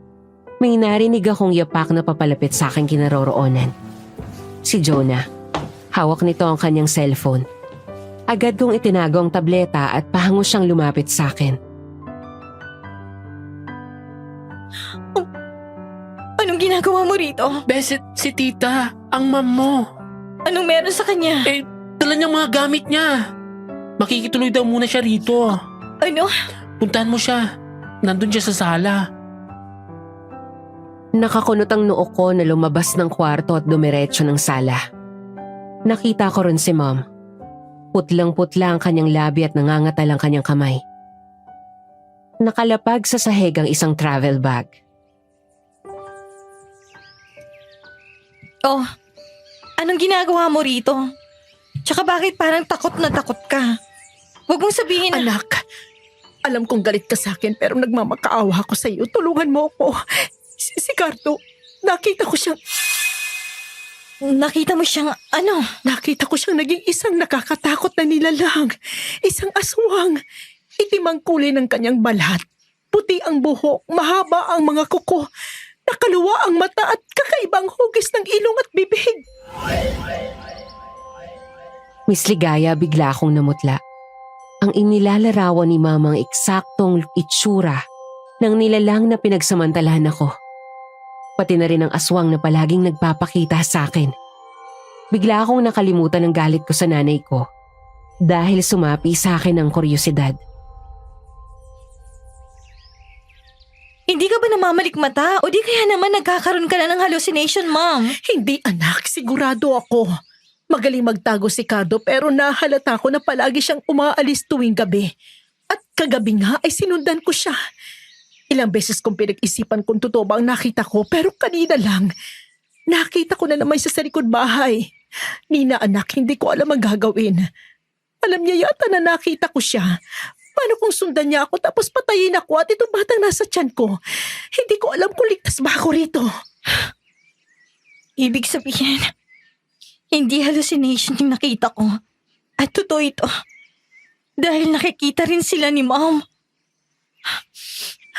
[SPEAKER 5] may narinig akong yapak na papalapit sa aking kinaroroonan. Si Jonah. Hawak nito ang kanyang cellphone. Agad kong itinago ang tableta at pahango siyang lumapit sa akin.
[SPEAKER 7] Anong ginagawa mo rito?
[SPEAKER 9] Bes, si tita, ang mom mo.
[SPEAKER 7] Anong meron sa kanya?
[SPEAKER 9] Dala niyang mga gamit niya. Makikituloy daw muna siya rito.
[SPEAKER 7] Ano?
[SPEAKER 9] Puntahan mo siya. Nandun siya sa sala.
[SPEAKER 5] Nakakunot ang noo ko na lumabas ng kwarto at dumiretso ng sala. Nakita ko rin si Mom. Putlang-putla ang kanyang labi at nangangatal ang kanyang kamay. Nakalapag sa sahig ang isang travel bag.
[SPEAKER 7] Oh, anong ginagawa mo rito? Tsaka bakit parang takot na takot ka? Huwag mong sabihin na...
[SPEAKER 6] Anak, alam kong galit ka sa akin pero nagmamakaawa ako sa iyo. Tulungan mo ako. Si Cardo, nakita ko siyang...
[SPEAKER 7] Nakita mo siyang ano?
[SPEAKER 6] Nakita ko siyang naging isang nakakatakot na nilalang. Isang aswang. Itim ang kulay ng kanyang balat. Puti ang buhok, mahaba ang mga kuko. Nakaluwa ang mata at kakaibang hugis ng ilong at bibig.
[SPEAKER 5] Miss Ligaya, bigla akong namutla. Ang inilalarawan ni Mama ang eksaktong itsura ng nilalang na pinagsamantalahan ako. Pati na rin ang aswang na palaging nagpapakita sa akin. Bigla akong nakalimutan ng galit ko sa nanay ko dahil sumapi sa akin ang kuryosidad.
[SPEAKER 7] Hindi ka ba namamalik mata? O di kaya naman nagkakaroon ka na ng hallucination, Mom?
[SPEAKER 6] Hindi anak, sigurado ako. Magaling magtago si Cardo pero nahalata ko na palagi siyang umaalis tuwing gabi. At kagabi nga ay sinundan ko siya. Ilang beses kong pinag-isipan kung totoo ba ang nakita ko pero kanina lang. Nakita ko na naman siya sa likod bahay. Nina anak, hindi ko alam ang gagawin. Alam niya yata na nakita ko siya. Paano kung sundan niya ako tapos patayin ako at itong batang nasa tiyan ko? Hindi ko alam kung ligtas ba ako rito.
[SPEAKER 7] Ibig sabihin, hindi hallucination yung nakita ko. At totoo ito. Dahil nakikita rin sila ni Mom.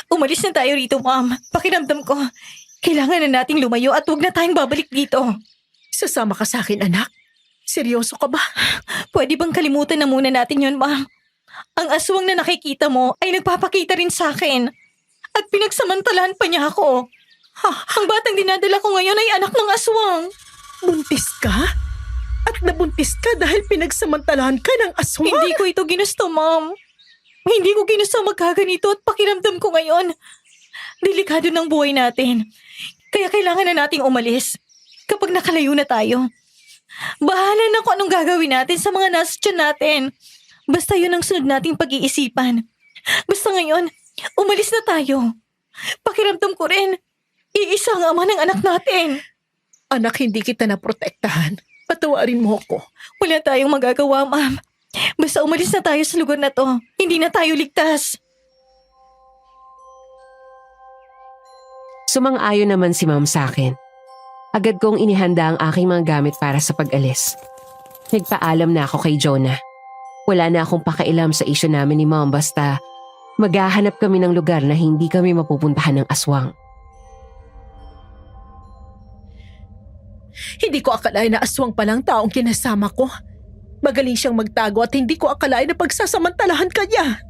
[SPEAKER 7] Umalis na tayo rito, Mom. Pakiramdam ko, kailangan na nating lumayo at huwag na tayong babalik dito.
[SPEAKER 6] Sasama ka sa akin, anak? Seryoso ka ba?
[SPEAKER 7] Pwede bang kalimutan na muna natin yon, Mom? Ang aswang na nakikita mo ay nagpapakita rin sa akin. At pinagsamantalahan pa niya ako. Ang batang dinadala ko ngayon ay anak ng aswang.
[SPEAKER 6] Buntis ka? At At nabuntis ka dahil pinagsamantalahan ka ng aswang.
[SPEAKER 7] Hindi ko ito ginusto, Mom. Hindi ko ginusto magkaganito at pakiramdam ko ngayon. Delikado ng buhay natin. Kaya kailangan na nating umalis. Kapag nakalayo na tayo. Bahala na kung anong gagawin natin sa mga nasa tiyan natin. Basta yun ang sunod nating pag-iisipan. Basta ngayon, umalis na tayo. Pakiramdam ko rin, iisa ang ama ng anak natin.
[SPEAKER 6] Anak, hindi kita naprotektahan. Patawarin mo ko.
[SPEAKER 7] Wala tayong magagawa, Ma'am. Basta umalis na tayo sa lugar na to. Hindi na tayo ligtas.
[SPEAKER 5] Sumang-ayon naman si Ma'am sa akin. Agad kong inihanda ang aking mga gamit para sa pag-alis. Nagpaalam na ako kay Jonah. Wala na akong pakailam sa isyu namin ni Mom basta maghahanap kami ng lugar na hindi kami mapupuntahan ng aswang.
[SPEAKER 6] Hindi ko akalain na aswang palang taong kinasama ko. Magaling siyang magtago at hindi ko akalain na pagsasamantalahan ka niya.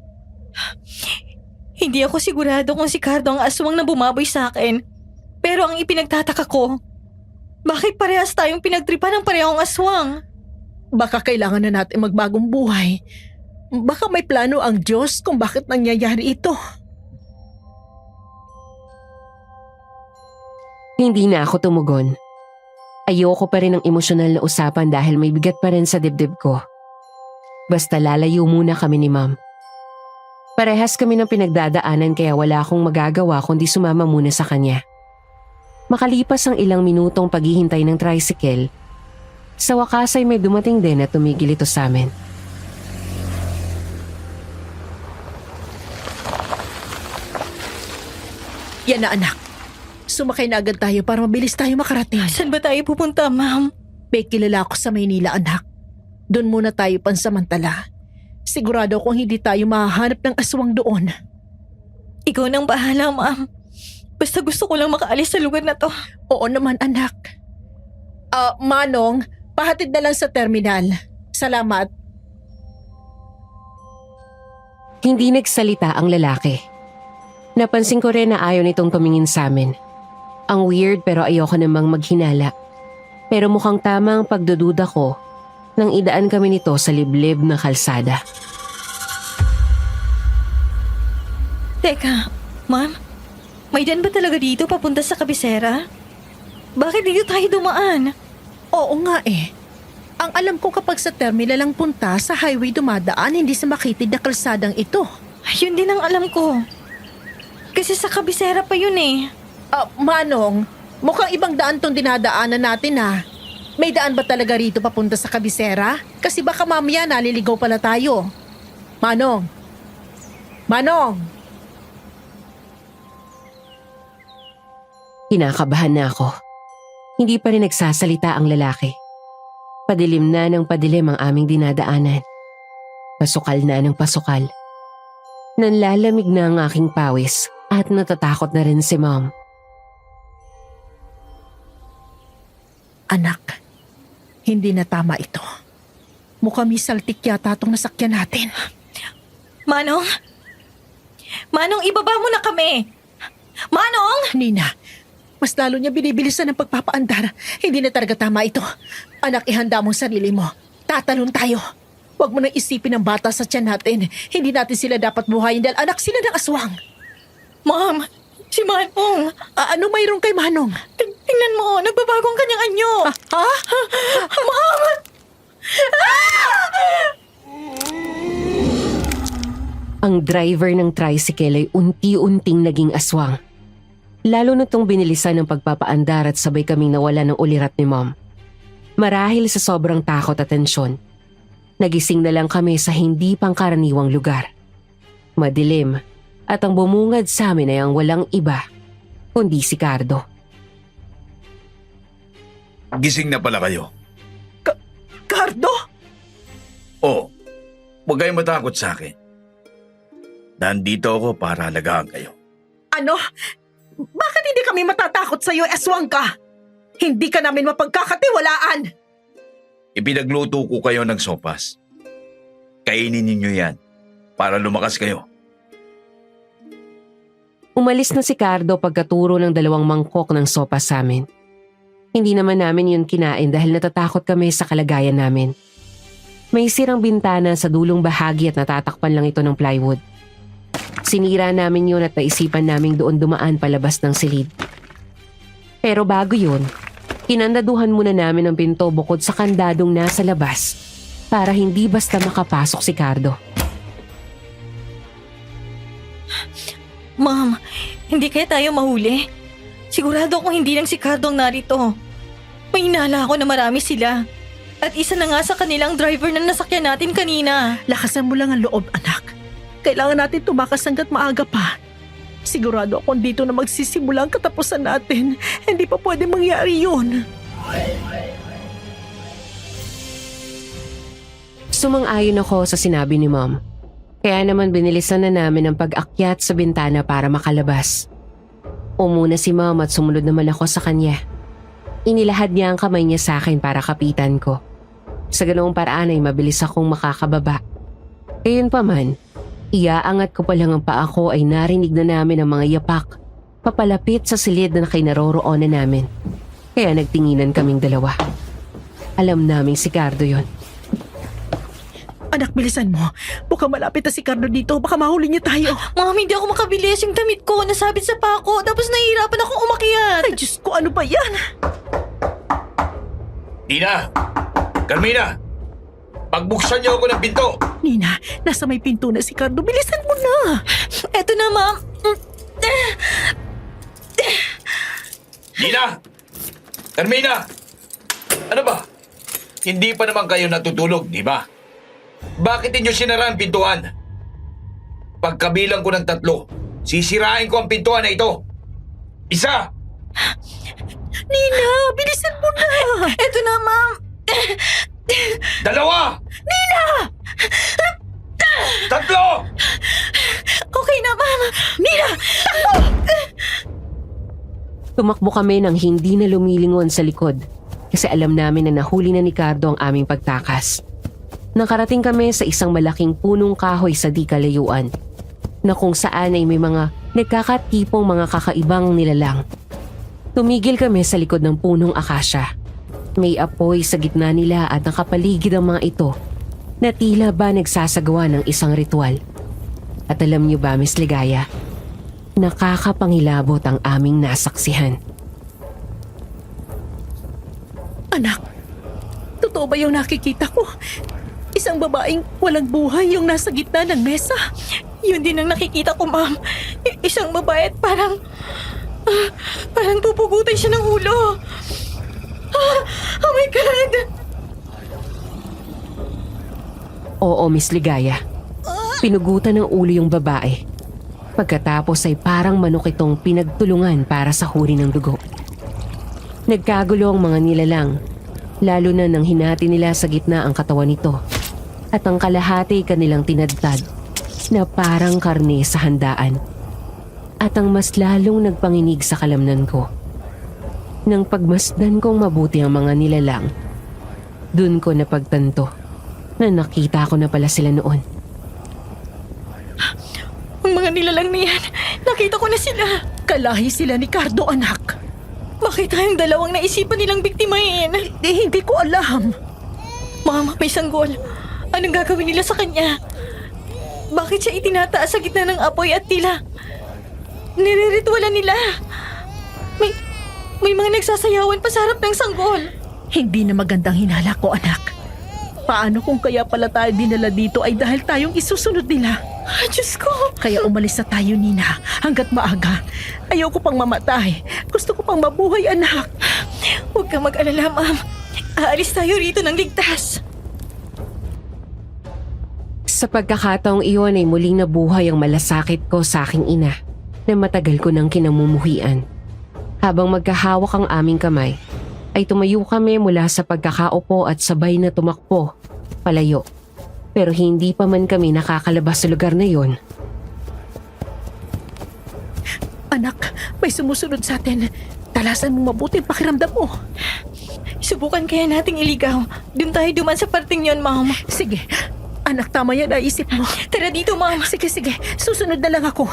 [SPEAKER 7] Hindi ako sigurado kung si Cardo ang aswang na bumaboy sa akin. Pero ang ipinagtataka ko, bakit parehas tayong pinagtripan ng parehong aswang?
[SPEAKER 6] Baka kailangan na natin magbagong buhay. Baka may plano ang Diyos kung bakit nangyayari ito.
[SPEAKER 5] Hindi na ako tumugon. Ayoko pa rin ng emosyonal na usapan dahil may bigat pa rin sa dibdib ko. Basta lalayo muna kami ni Ma'am. Parehas kami ng pinagdadaanan kaya wala akong magagawa kundi sumama muna sa kanya. Makalipas ang ilang minutong paghihintay ng tricycle, sa wakas ay may dumating din at tumigil ito sa amin.
[SPEAKER 6] Yan na anak. Sumakay na agad tayo para mabilis tayo makarating.
[SPEAKER 7] Saan ba tayo pupunta, Ma'am?
[SPEAKER 6] May kilala ako sa Maynila, anak. Doon muna tayo pansamantala. Sigurado akong hindi tayo mahahanap ng aswang doon.
[SPEAKER 7] Ikaw nang bahala, Ma'am. Basta gusto ko lang makaalis sa lugar na to.
[SPEAKER 6] Oo naman, anak. Manong, pahatid na lang sa terminal. Salamat.
[SPEAKER 5] Hindi nagsalita ang lalaki. Napansin ko rin na ayaw nitong tumingin sa amin. Ang weird pero ayoko namang maghinala. Pero mukhang tama ang pagdududa ko nang idaan kami nito sa liblib na kalsada.
[SPEAKER 7] Teka, Ma'am. May daan ba talaga dito papunta sa kabisera? Bakit dito tayo dumaan?
[SPEAKER 6] Oo nga eh. Ang alam ko kapag sa terminal lang punta, sa highway dumadaan, hindi sa makitid na kalsadang ito.
[SPEAKER 7] Yun din ang alam ko. Kasi sa kabisera pa yun eh.
[SPEAKER 6] Manong, mukhang ibang daan tong dinadaanan natin ah. May daan ba talaga rito papunta sa kabisera? Kasi baka mamaya naliligaw pala tayo. Manong! Manong!
[SPEAKER 5] Kinakabahan na ako. Hindi pa rin nagsasalita ang lalaki. Padilim na ng padilim ang aming dinadaanan. Pasukal na ng pasukal. Nanlalamig na ang aking pawis at natatakot na rin si Mom.
[SPEAKER 6] Anak, hindi na tama ito. Mukhang may saltik yata itong nasakyan natin.
[SPEAKER 7] Manong? Manong, ibaba mo na kami! Manong!
[SPEAKER 6] Nina, mas lalo niya binibilisan ng pagpapaandar. Hindi na talaga tama ito. Anak, ihanda mo ang sarili mo. Tatalon tayo. Huwag mo nang isipin ang bata sa tiyan natin. Hindi natin sila dapat buhayin dahil anak sila ng aswang.
[SPEAKER 7] Ma'am, si Manong.
[SPEAKER 6] Ano mayroon kay Manong?
[SPEAKER 7] Tingnan mo, nagbabago ang kanyang anyo.
[SPEAKER 6] Ha?
[SPEAKER 7] Ma'am!
[SPEAKER 5] Ang driver ng tricycle ay unti-unting naging aswang. Lalo na itong binilisan ng pagpapaandar at sabay kaming nawala ng ulirat ni Mom. Marahil sa sobrang takot at tensyon, nagising na lang kami sa hindi pangkaraniwang lugar. Madilim at ang bumungad sa amin ay ang walang iba, kundi si Cardo.
[SPEAKER 3] Gising na pala kayo.
[SPEAKER 6] Cardo?
[SPEAKER 3] Oo, huwag kayong matakot sa akin. Nandito ako para alagaan kayo.
[SPEAKER 6] Ano? Bakit hindi kami matatakot sa'yo, aswang ka? Hindi ka namin mapagkakatiwalaan.
[SPEAKER 3] Ipinagluto ko kayo ng sopas. Kainin ninyo yan para lumakas kayo.
[SPEAKER 5] Umalis na si Cardo pagkaturo ng 2 mangkok ng sopa sa amin. Hindi naman namin yun kinain dahil natatakot kami sa kalagayan namin. May sirang bintana sa dulong bahagi at natatakpan lang ito ng plywood. Sinira namin yun at naisipan naming doon dumaan palabas ng silid. Pero bago yun, kinandaduhan muna namin ang pinto bukod sa kandadong nasa labas para hindi basta makapasok si Cardo.
[SPEAKER 7] Ma'am, hindi kaya tayo mahuli? Sigurado akong hindi lang si Cardo ang narito. May inala ako na marami sila. At isa na nga sa kanilang driver na nasakyan natin kanina.
[SPEAKER 6] Lakasan mo lang ang loob, anak. Kailangan natin tumakas hanggat maaga pa. Sigurado akong dito na magsisimula ang katapusan natin. Hindi pa pwede mangyari yun.
[SPEAKER 5] Sumang-ayon ako sa sinabi ni Mom. Kaya naman binilisan na namin ang pag-akyat sa bintana para makalabas. Umuna si Mom at sumunod naman ako sa kanya. Inilahad niya ang kamay niya sa akin para kapitan ko. Sa ganoong paraan ay mabilis akong makakababa. Gayunpaman, iaangat ko pa lang ang paa ko ay narinig na namin ang mga yapak papalapit sa silid na kinaroroonan namin. Kaya nagtinginan kaming dalawa. Alam naming si Cardo yon.
[SPEAKER 6] Anak, bilisan mo. Baka malapit na si Cardo dito. Baka mahuli niya tayo.
[SPEAKER 7] Ma'am, hindi ako makabilis. Yung damit ko, nasabit sa pako. Tapos nahihirapan akong umakyat.
[SPEAKER 6] Ay, Diyos ko, ano ba yan?
[SPEAKER 3] Nina! Carmina! Pagbuksan niyo ako ng pinto!
[SPEAKER 6] Nina, nasa may pinto na si Cardo. Bilisan mo na.
[SPEAKER 7] Eto na, ma'am.
[SPEAKER 3] Nina! Carmina! Ano ba? Hindi pa naman kayo natutulog, di ba? Bakit inyo sinara ang pintuan? Pagkabilang ko ng 3, sisirain ko ang pintuan na ito. 1!
[SPEAKER 6] Nina, bilisan mo na.
[SPEAKER 7] Eto na, ma'am.
[SPEAKER 3] 2!
[SPEAKER 7] Nina!
[SPEAKER 3] 3!
[SPEAKER 7] Okay na, ma'am. Nina!
[SPEAKER 5] Tumakbo kami nang hindi na lumilingon sa likod kasi alam namin na nahuli na ni Cardo ang aming pagtakas. Nakarating kami sa isang malaking punong kahoy sa di kalayuan na kung saan ay may mga nagkakatipong mga kakaibang nilalang. Tumigil kami sa likod ng punong akasya. May apoy sa gitna nila at nakapaligid ang mga ito na tila ba nagsasagawa ng isang ritual. At alam niyo ba, Miss Ligaya, nakakapangilabot ang aming nasaksihan.
[SPEAKER 6] Anak, totoo ba yung nakikita ko? Isang babaeng walang buhay yung nasa gitna ng mesa.
[SPEAKER 7] Yun din ang nakikita ko, ma'am. Isang babae at parang pupugutan siya ng ulo. Oh my God!
[SPEAKER 5] Oo, Miss Ligaya. Pinugutan ng ulo yung babae. Pagkatapos ay parang manok itong pinagtulungan para sa huri ng dugo. Nagkagulo ang mga nilalang, lalo na nang hinati nila sa gitna ang katawan nito at ang kalahati kanilang tinadtad na parang karne sa handaan. At ang mas lalong nagpanginig sa kalamnan ko. Nang pagmasdan kong mabuti ang mga nilalang, dun ko napagtanto na nakita ko na pala sila noon.
[SPEAKER 7] Ang mga nilalang na yan, nakita ko na sila.
[SPEAKER 6] Kalahi sila ni Cardo, anak.
[SPEAKER 7] Bakit tayong dalawang naisipan nilang biktimahin?
[SPEAKER 6] Hindi ko alam.
[SPEAKER 7] Ma'am, may sanggol. Anong gagawin nila sa kanya? Bakit siya itinataas sa gitna ng apoy at tila nire-ritualan nila? May mga nagsasayawan pa sa harap ng sanggol.
[SPEAKER 6] Hindi na magandang hinala ko, anak. Paano kung kaya pala tayo dinala dito ay dahil tayong isusunod nila?
[SPEAKER 7] Diyos ko!
[SPEAKER 6] Kaya umalis na tayo, Nina, hanggat maaga. Ayoko pang mamatay. Gusto ko pang mabuhay, anak.
[SPEAKER 7] Huwag kang mag-alala, ma'am. Aalis tayo rito ng ligtas.
[SPEAKER 5] Sa pagkakataong iyon ay muling nabuhay ang malasakit ko sa aking ina na matagal ko nang kinamumuhian. Habang magkahawak ang aming kamay, ay tumayo kami mula sa pagkakaupo at sabay na tumakbo, palayo. Pero hindi pa man kami nakakalabas sa lugar na yon.
[SPEAKER 6] Anak, may sumusunod sa atin. Talasan mo mabuti ang pakiramdam mo.
[SPEAKER 7] Subukan kaya nating iligaw. Doon tayo duman sa parting yon, ma'am.
[SPEAKER 6] Sige, anak, tama yan, naisip mo.
[SPEAKER 7] Tara dito, ma'am.
[SPEAKER 6] Sige, susunod na lang ako.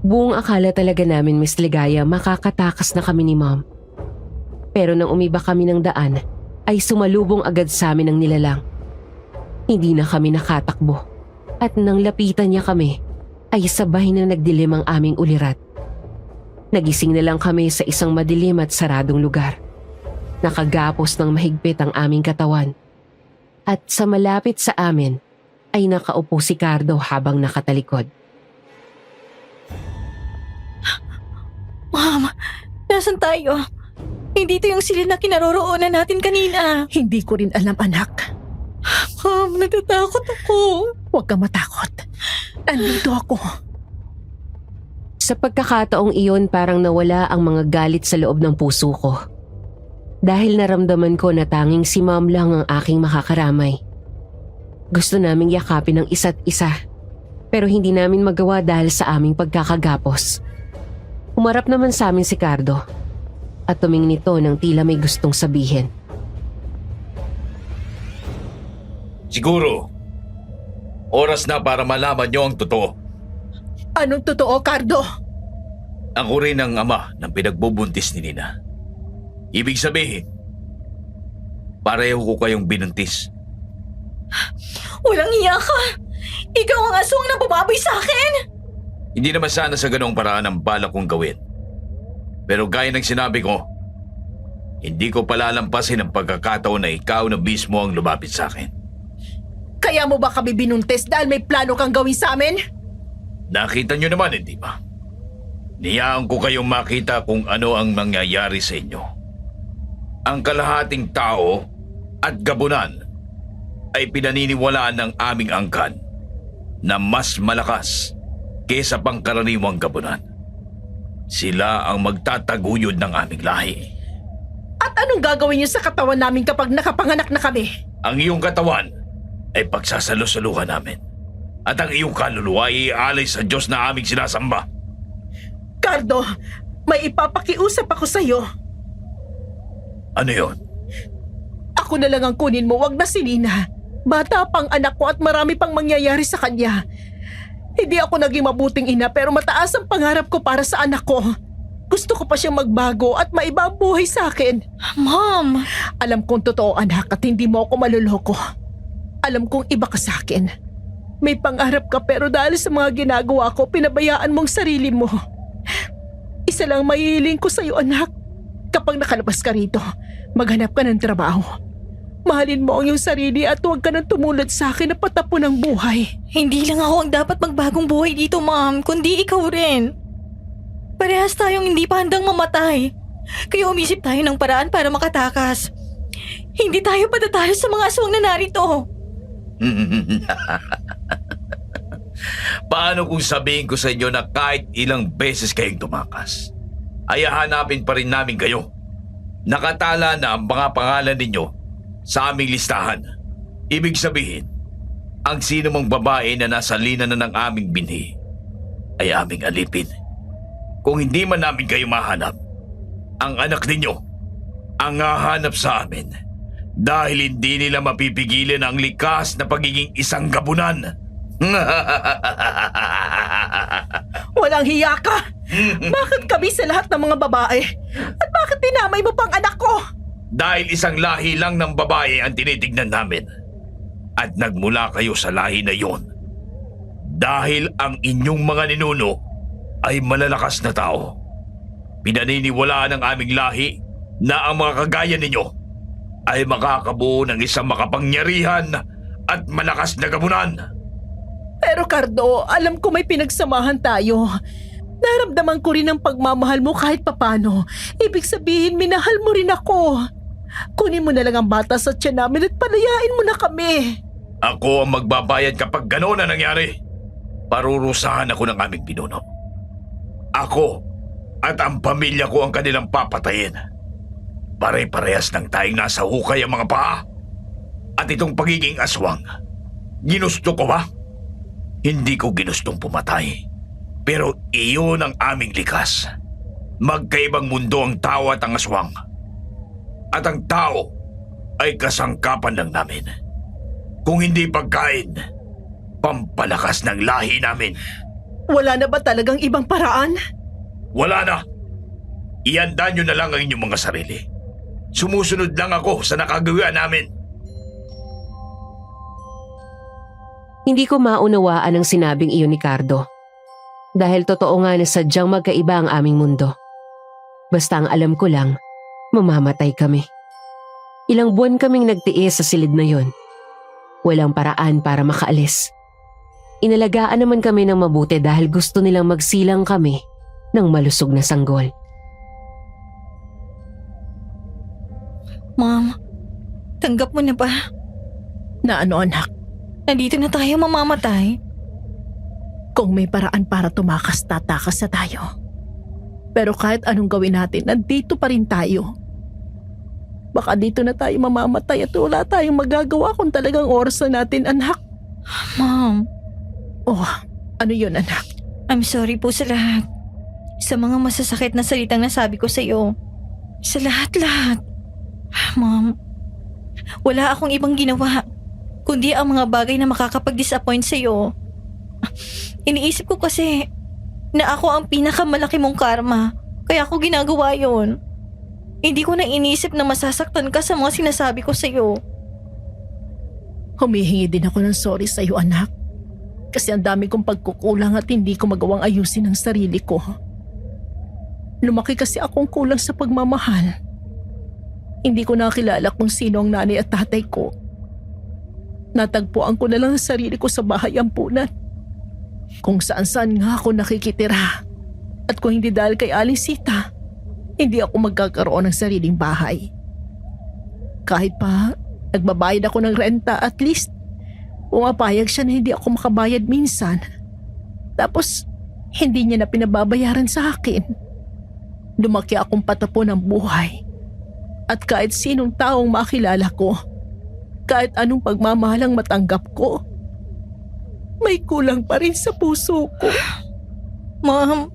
[SPEAKER 5] Buong akala talaga namin, Miss Ligaya, makakatakas na kami ni Mom. Pero nang umiba kami ng daan, ay sumalubong agad sa amin ang nilalang. Hindi na kami nakatakbo. At nang lapitan niya kami, ay sabay na nagdilim ang aming ulirat. Nagising na lang kami sa isang madilim at saradong lugar. Nakagapos ng mahigpit ang aming katawan. At sa malapit sa amin, ay nakaupo si Cardo habang nakatalikod.
[SPEAKER 7] Mom, nasan tayo? Hindi to yung silid na kinaroroonan natin kanina.
[SPEAKER 6] Hindi ko rin alam, anak.
[SPEAKER 7] Mom, natatakot ako.
[SPEAKER 6] Huwag ka matakot. Nandito ako.
[SPEAKER 5] Sa pagkakataong iyon, parang nawala ang mga galit sa loob ng puso ko. Dahil naramdaman ko na tanging si Mom lang ang aking makakaramay. Gusto naming yakapin ang isa't isa, pero hindi namin magawa dahil sa aming pagkakagapos. Umarap naman sa amin si Cardo at tumingin ito ng tila may gustong sabihin.
[SPEAKER 3] Siguro, oras na para malaman niyo ang totoo.
[SPEAKER 6] Anong totoo, Cardo?
[SPEAKER 3] Ako rin ang ama ng pinagbubuntis ni Nina. Ibig sabihin, pareho ko kayong binuntis.
[SPEAKER 7] Walang iya ka. Ikaw ang aswang na bumaboy sa akin.
[SPEAKER 3] Hindi naman sana sa ganong paraan ang balak kong gawin. Pero gaya ng sinabi ko, hindi ko palalampasin ang pagkakataon na ikaw na mismo ang lumapit sa akin.
[SPEAKER 6] Kaya mo ba kami binuntis dahil may plano kang gawin sa amin?
[SPEAKER 3] Nakita nyo naman, hindi ba? Niyaan ko kayong makita kung ano ang mangyayari sa inyo. Ang kalahating tao at gabunan ay pinaniniwalaan ng aming angkan na mas malakas kesa pangkaraniwang gabunan. Sila ang magtataguyod ng aming lahi.
[SPEAKER 6] At anong gagawin niyo sa katawan namin kapag nakapanganak na kami?
[SPEAKER 3] Ang iyong katawan ay pagsasalo-saluhan namin. At ang iyong kaluluwa ay iaalay sa Diyos na aming sinasamba.
[SPEAKER 6] Cardo, may ipapakiusap ako sa'yo.
[SPEAKER 3] Ano yon?
[SPEAKER 6] Ako na lang ang kunin mo, wag na si Nina. Bata pang anak ko at marami pang mangyayari sa kanya. Hindi ako naging mabuting ina pero mataas ang pangarap ko para sa anak ko. Gusto ko pa siyang magbago at maiba ang buhay sa akin.
[SPEAKER 7] Mom!
[SPEAKER 6] Alam kong totoo, anak, at hindi mo ako maluloko. Alam kong iba ka sa akin. May pangarap ka pero dahil sa mga ginagawa ko, pinabayaan mong sarili mo. Isa lang mahihiling ko sa'yo, anak. Kapag nakalabas ka rito, maghanap ka ng trabaho. Mahalin mo ang iyong sarili at huwag ka nang tumulad sa akin na patapon ng buhay.
[SPEAKER 7] Hindi lang ako ang dapat magbagong buhay dito, Mom, kundi ikaw rin. Parehas tayong hindi pa handang mamatay. Kaya umisip tayo ng paraan para makatakas. Hindi tayo patatalo sa mga aswang na narito.
[SPEAKER 3] Paano kung sabihin ko sa inyo na kahit ilang beses kayong tumakas, ay hahanapin pa rin namin kayo? Nakatala na ang mga pangalan ninyo sa aming listahan. Ibig sabihin, ang sino mang babae na nasa lina na ng aming binhi ay aming alipin. Kung hindi man namin kayo mahanap, ang anak ninyo ang hahanap sa amin dahil hindi nila mapipigilan ang likas na pagiging isang gabunan.
[SPEAKER 6] Walang hiya ka! Bakit kami sa lahat ng mga babae? At bakit dinamay mo pang anak ko?
[SPEAKER 3] Dahil isang lahi lang ng babae ang tinitignan namin. At nagmula kayo sa lahi na yon. Dahil ang inyong mga ninuno ay malalakas na tao. Pinaniniwalaan ng aming lahi na ang mga kagaya ninyo ay makakabuo ng isang makapangyarihan at malakas na gabunan.
[SPEAKER 6] Pero Cardo, alam ko may pinagsamahan tayo. Naramdaman ko rin ang pagmamahal mo kahit papano. Ibig sabihin, minahal mo rin ako. Kunin mo na lang ang bata sa tiyan namin at palayain mo na kami.
[SPEAKER 3] Ako ang magbabayad kapag gano'n na nangyari. Parurusahan ako ng aming pinuno. Ako at ang pamilya ko ang kanilang papatayin. Pare-parehas ng tayong nasa hukay ang mga paa. At itong pagiging aswang, ginusto ko ba? Hindi ko ginustong pumatay. Pero iyon ang aming likas. Magkaibang mundo ang tao at ang aswang. At ang tao ay kasangkapan lang namin. Kung hindi pagkain, pampalakas ng lahi namin.
[SPEAKER 6] Wala na ba talagang ibang paraan?
[SPEAKER 3] Wala na. Ihanda nyo na lang ang inyong mga sarili. Sumusunod lang ako sa nakagawa namin.
[SPEAKER 5] Hindi ko maunawaan ang sinabing iyon ni Cardo. Dahil totoo nga na sadyang magkaiba ang aming mundo. Basta ang alam ko lang, mamamatay kami. Ilang buwan kaming nagtiis sa silid na yon. Walang paraan para makaalis. Inalagaan naman kami ng mabuti dahil gusto nilang magsilang kami ng malusog na sanggol.
[SPEAKER 7] Mom, tanggap mo na ba?
[SPEAKER 6] Na ano anak,
[SPEAKER 7] Nandito na tayo mamamatay.
[SPEAKER 6] kung may paraan para tumakas, tatakas na tayo. Pero kahit anong gawin natin, nandito pa rin tayo. Baka dito na tayo mamamatay at wala tayong magagawa kung talagang oras na natin, anak.
[SPEAKER 7] Mom,
[SPEAKER 6] Oh, ano yun, anak?
[SPEAKER 7] I'm sorry po sa lahat. Sa mga masasakit na salitang nasabi ko sa iyo. Sa lahat-lahat. Mom, wala akong ibang ginawa kundi ang mga bagay na makakapag-disappoint sa iyo. Iniisip ko kasi na ako ang pinakamalaki mong karma, kaya ako ginagawa yon. Hindi ko na inisip na masasaktan ka sa mga sinasabi ko sa iyo.
[SPEAKER 6] Humihingi din ako ng sorry sa iyo, anak. Kasi ang dami kong pagkukulang at hindi ko magawang ayusin ang sarili ko. Lumaki kasi akong kulang sa pagmamahal. Hindi ko nakilala kung sino ang nanay at tatay ko. Natagpuan ko na lang ang sarili ko sa bahay ampunan. Kung saan-saan nga ako nakikitira. At kung hindi dahil kay Aling Sita, hindi ako magkakaroon ng sariling bahay. Kahit pa nagbabayad ako ng renta, at least pumapayag siya na hindi ako makabayad minsan. Tapos hindi niya na pinababayaran sa akin. Lumaki akong patapo ng buhay. At kahit sinong taong makilala ko, kahit anong pagmamahalang matanggap ko, may kulang pa rin sa puso ko.
[SPEAKER 7] Mom,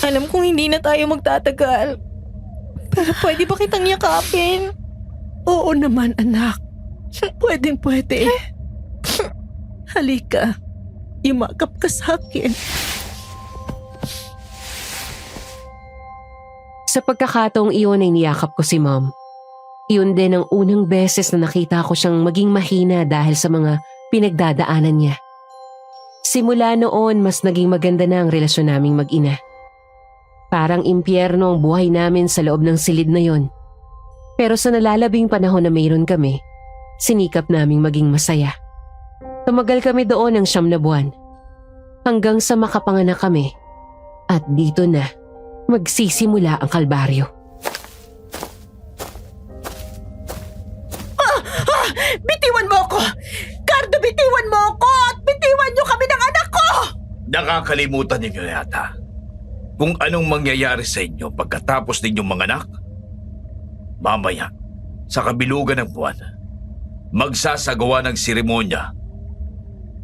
[SPEAKER 7] alam kong hindi na tayo magtatagal. Pero pwede ba kitang yakapin?
[SPEAKER 6] Oo naman, anak. Pwedeng pwede. Halika, imakap ka sa akin.
[SPEAKER 5] Sa pagkakataong iyon ay niyakap ko si Mom. Iyon din ang unang beses na nakita ko siyang maging mahina dahil sa mga pinagdadaanan niya. Simula noon, mas naging maganda na ang relasyon naming mag-ina. Parang impyerno ang buhay namin sa loob ng silid na yon. Pero sa nalalabing panahon na mayroon kami, sinikap naming maging masaya. Tumagal kami doon ng 9 na buwan. Hanggang sa makapanganak kami. At dito na, magsisimula ang kalbaryo.
[SPEAKER 6] Bitiwan mo ako! Cardo, bitiwan mo ako! At bitiwan niyo kami ng anak ko!
[SPEAKER 3] Nakakalimutan ninyo yata kung anong mangyayari sa inyo pagkatapos ninyong manganak. Mamaya, sa kabilugan ng buwan, magsasagawa ng seremonya.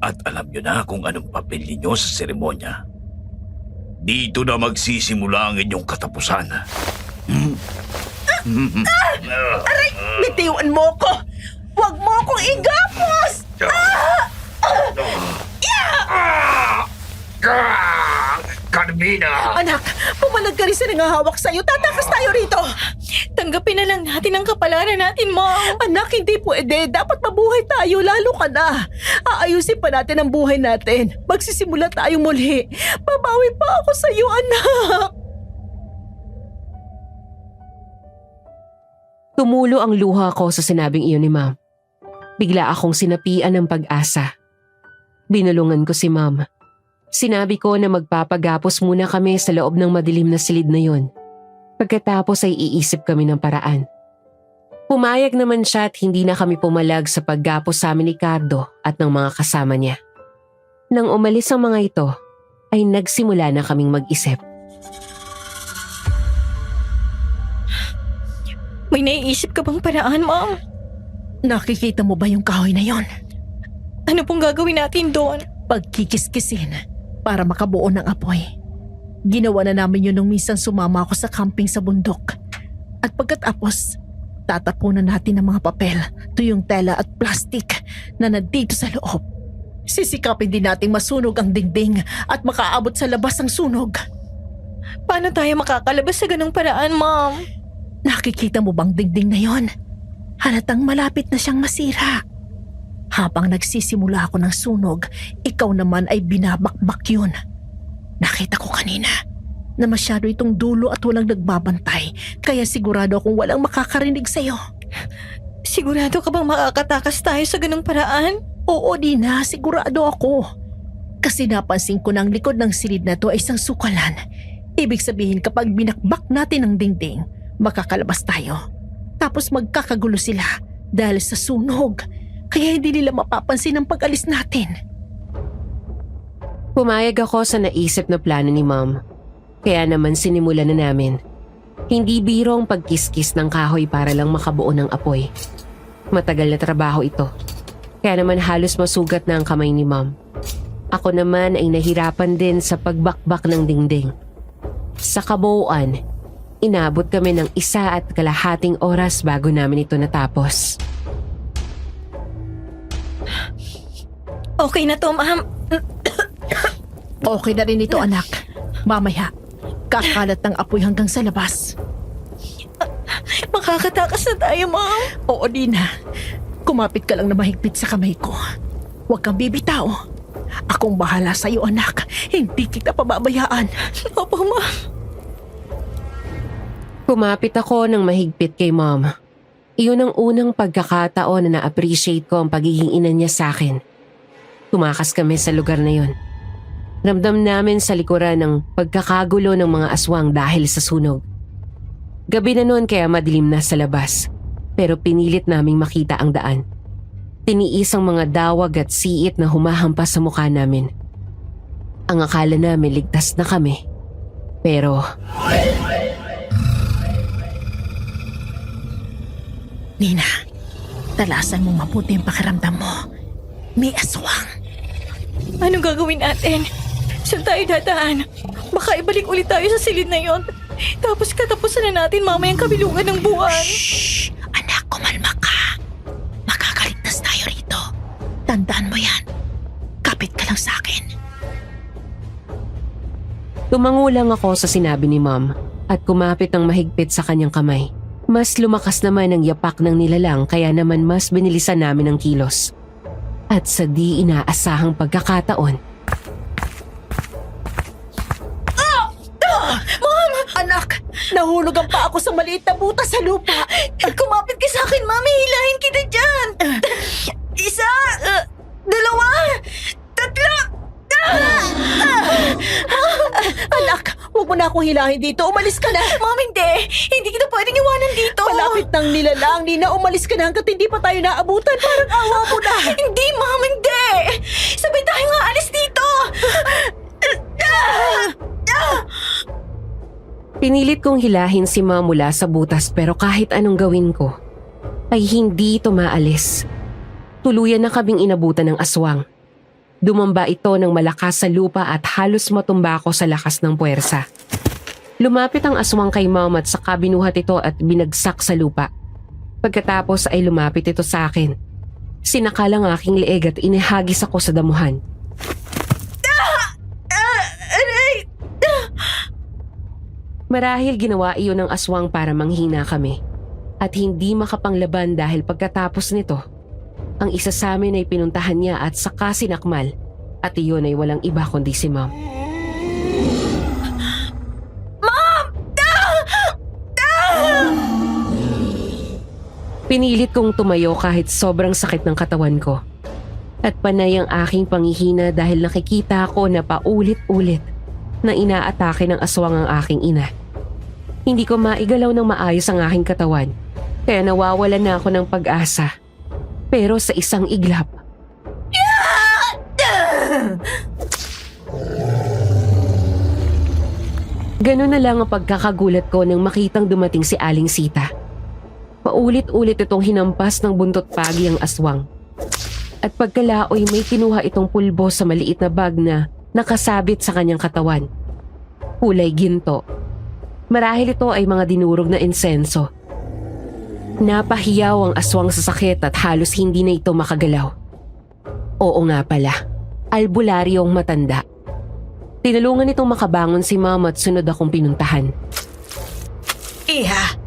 [SPEAKER 3] At alam nyo na kung anong papel ninyo sa seremonya. Dito na magsisimula ang inyong katapusan.
[SPEAKER 6] Aray! Bitiwan mo ako! Huwag mo akong igapos!
[SPEAKER 3] Carmina!
[SPEAKER 6] Anak, pumalag ka rin sa nangahawak sa'yo. Tatakas tayo rito!
[SPEAKER 7] Tanggapin na lang natin ang kapalaran natin, Mom.
[SPEAKER 6] Anak, hindi pwede. Dapat mabuhay tayo. Lalo ka na. Aayusin pa natin ang buhay natin. Magsisimula tayo muli. Babawi pa ako sa'yo, anak.
[SPEAKER 5] Tumulo ang luha ko sa sinabing iyon ni Ma'am. Bigla akong sinapian ng pag-asa. Binulungan ko si Ma'am. Sinabi ko na magpapagapos muna kami sa loob ng madilim na silid na yon. Pagkatapos ay iisip kami ng paraan. Pumayag naman siya at hindi na kami pumalag sa paggapos sa amin ni Cardo at ng mga kasama niya. Nang umalis ang mga ito, ay nagsimula na kaming mag-isip.
[SPEAKER 7] May naiisip ka bang paraan, Mom?
[SPEAKER 6] Nakikita mo ba yung kahoy na yon?
[SPEAKER 7] Ano pong gagawin natin doon?
[SPEAKER 6] Pagkikiskisin para makabuo ng apoy. Ginawa na namin yun nung minsan sumama ako sa camping sa bundok. At pagkatapos, tatapunan natin ang mga papel, tuyong tela at plastik na nandito sa loob. Sisikapin din nating masunog ang dingding at makaabot sa labas ang sunog.
[SPEAKER 7] Paano tayo makakalabas sa ganung paraan, Mom?
[SPEAKER 6] Nakikita mo bang dingding na yon? Halatang malapit na siyang masira. Habang nagsisimula ako ng sunog, ikaw naman ay binabakbak yun. Nakita ko kanina na masyado itong dulo at walang nagbabantay, kaya sigurado akong walang makakarinig sa'yo.
[SPEAKER 7] Sigurado ka bang makakatakas tayo sa ganung paraan?
[SPEAKER 6] Oo, Dina, sigurado ako. Kasi napansin ko na ang likod ng silid na to ay isang sukalan. Ibig sabihin kapag binakbak natin ang dingding, makakalabas tayo. Tapos magkakagulo sila dahil sa sunog. Kaya hindi nila mapapansin ang pag-alis natin.
[SPEAKER 5] Pumayag ako sa naisip na plano ni Mom. Kaya naman sinimulan na namin. Hindi birong pagkiskis ng kahoy para lang makabuo ng apoy. Matagal na trabaho ito. Kaya naman halos masugat na ang kamay ni Mom. Ako naman ay nahirapan din sa pagbakbak ng dingding. Sa kabuuan, inabot kami ng 1.5 oras bago namin ito natapos.
[SPEAKER 7] Okay na to, Ma'am.
[SPEAKER 6] Okay na rin ito, anak. Mamaya, kakalat ng apoy hanggang sa labas.
[SPEAKER 7] Makakatakas na tayo, Mom.
[SPEAKER 6] Oo, Dina. Kumapit ka lang na mahigpit sa kamay ko. Huwag kang bibitaw. Akong bahala sa'yo, anak. Hindi kita pababayaan.
[SPEAKER 7] Opo, Ma'am.
[SPEAKER 5] Kumapit ako ng mahigpit kay Mom. Iyon ang unang pagkakataon na na-appreciate ko ang pagiging ina niya sa akin. Tumakas kami sa lugar na yun. Ramdam namin sa likuran ng pagkakagulo ng mga aswang dahil sa sunog. Gabi na noon kaya madilim na sa labas, pero pinilit naming makita ang daan. Tiniis ang mga dawag at siit na humahampas sa mukha namin. Ang akala namin ligtas na kami. Pero
[SPEAKER 6] Nina, talasan mong mabuti ang pakiramdam mo. May aswang.
[SPEAKER 7] Anong gagawin natin? Saan tayo dadaan? Baka ibalik ulit tayo sa silid na yon. Tapos katapusan na natin mamayang kabilungan ng buwan.
[SPEAKER 6] Shhh! Anak, kumalma ka. Makakaligtas tayo rito. Tandaan mo yan. Kapit ka lang sa akin.
[SPEAKER 5] tumango lang ako sa sinabi ni Mom at kumapit ng mahigpit sa kanyang kamay. Mas lumakas naman ang yapak ng nilalang kaya naman mas binilisan namin ang kilos. At sa di inaasahang pagkakataon,
[SPEAKER 6] Mom! Anak! Nahulog ang paa ko sa maliit na butas sa lupa.
[SPEAKER 7] Kumapit ka sa akin, Mami. Hilahin kita dyan. 1, 2, 3.
[SPEAKER 6] Anak, huwag mo na akong hilahin dito. Umalis ka na.
[SPEAKER 7] Mom, hindi. Hindi kita pwedeng iwanan dito.
[SPEAKER 6] Malapit ng nilalang. Nina, umalis ka na hanggat hindi pa tayo naabutan. Parang awa mo na.
[SPEAKER 7] Hindi, Mom, hindi. Sabay tayo nga alis dito.
[SPEAKER 5] pinilit kong hilahin si Mom mula sa butas pero kahit anong gawin ko, ay hindi ito maalis. Tuluyan na kaming inabutan ng aswang. Dumamba ito ng malakas sa lupa at halos matumba ako sa lakas ng puwersa. Lumapit ang aswang kay Mom at saka binuhat ito at binagsak sa lupa. Pagkatapos ay lumapit ito sa akin. Sinakal ang aking leeg at inihagis ako sa damuhan. Marahil ginawa iyon ng aswang para manghina kami. At hindi makapanglaban dahil pagkatapos nito, ang isa sa amin ay pinuntahan niya at saka sinakmal. At iyon ay walang iba kundi si Mom. Pinilit kong tumayo kahit sobrang sakit ng katawan ko. At panay ang aking panghihina dahil nakikita ko na paulit-ulit na inaatake ng aswang ang aking ina. Hindi ko maigalaw ng maayos ang aking katawan, kaya nawawalan na ako ng pag-asa. Pero sa isang iglap, ganun na lang ang pagkakagulat ko nang makitang dumating si Aling Sita. Paulit-ulit itong hinampas ng buntot pagi ang aswang. At pagkalaoy may kinuha itong pulbo sa maliit na bag na nakasabit sa kanyang katawan. Kulay ginto. Marahil ito ay mga dinurog na insenso. Napahiyaw ang aswang sa sakit at halos hindi na ito makagalaw. Oo nga pala. albularyong matanda. Tinulungan nitong makabangon si Mom at sunod akong pinuntahan.
[SPEAKER 1] Iha,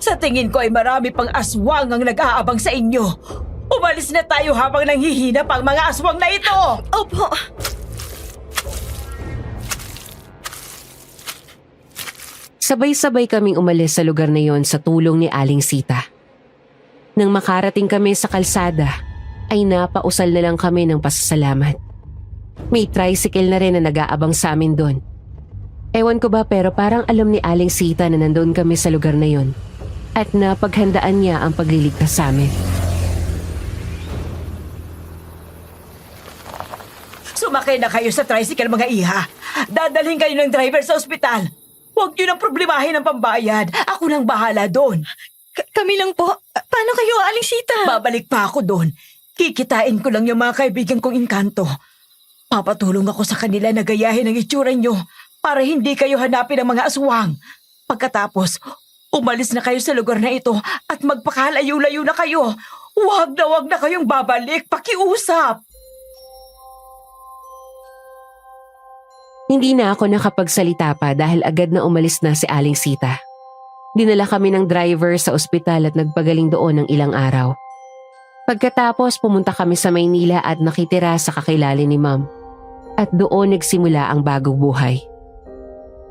[SPEAKER 1] sa tingin ko ay marami pang aswang ang nag-aabang sa inyo. Umalis na tayo habang nanghihina pa ang mga aswang na ito.
[SPEAKER 7] Opo.
[SPEAKER 5] Sabay-sabay kaming umalis sa lugar na yon sa tulong ni Aling Sita. Nang makarating kami sa kalsada, ay napausal na lang kami ng pasasalamat. May tricycle na rin na nag-aabang sa amin doon. Ewan ko ba pero parang alam ni Aling Sita na nandoon kami sa lugar na yon at napaghandaan niya ang pagliligtas sa amin.
[SPEAKER 1] Sumakay na kayo sa tricycle mga iha. Dadalhin kayo ng driver sa ospital. Huwag niyo nang problemahin ang pambayad. Ako nang bahala doon.
[SPEAKER 7] Kami lang po. Paano kayo, Aling Sita?
[SPEAKER 1] Babalik pa ako doon. Kikitain ko lang yung mga kaibigan kong inkanto. Papatulong ako sa kanila na gayahin ang itsura nyo para hindi kayo hanapin ng mga aswang. Pagkatapos, umalis na kayo sa lugar na ito at magpakalayo-layo na kayo. Huwag na kayong babalik. Pakiusap.
[SPEAKER 5] Hindi na ako nakapagsalita pa dahil agad na umalis na si Aling Sita. Dinala kami ng driver sa ospital at nagpagaling doon ng ilang araw. Pagkatapos pumunta kami sa Maynila at nakitira sa kakilala ni Ma'am. At doon nagsimula ang bagong buhay.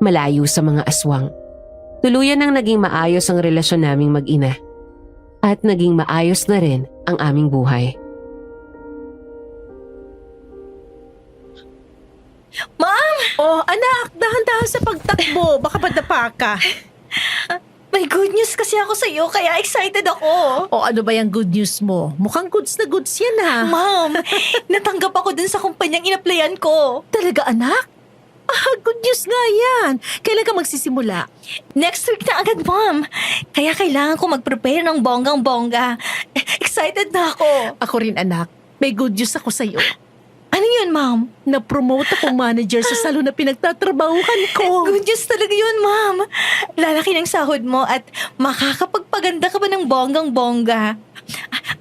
[SPEAKER 5] Malayo sa mga aswang. Tuluyan nang naging maayos ang relasyon naming mag-ina. At naging maayos na rin ang aming buhay.
[SPEAKER 7] Ma'am!
[SPEAKER 6] Oh, anak, dahan-dahan sa pagtakbo. Baka madapa ka.
[SPEAKER 7] May good news kasi ako sa iyo, kaya excited ako.
[SPEAKER 6] O ano ba yung good news mo? Mukhang goods na goods yan ha.
[SPEAKER 7] Ma'am, natanggap ako dun sa kumpanyang inaplayan ko.
[SPEAKER 6] Talaga anak? Good news nga yan. Kailan ka magsisimula?
[SPEAKER 7] Next week na agad, Ma'am. Kaya kailangan ko mag-prepare ng bonggang-bongga. Excited na ako.
[SPEAKER 6] Ako rin anak. May good news ako sa'yo.
[SPEAKER 7] Ano yun, Ma'am?
[SPEAKER 6] Na-promote akong manager sa salon na pinagtatrabahuhan ko.
[SPEAKER 7] Good news talaga yun, Ma'am. Lalaki ng sahod mo at makakapagpaganda ka ba ng bonggang-bongga?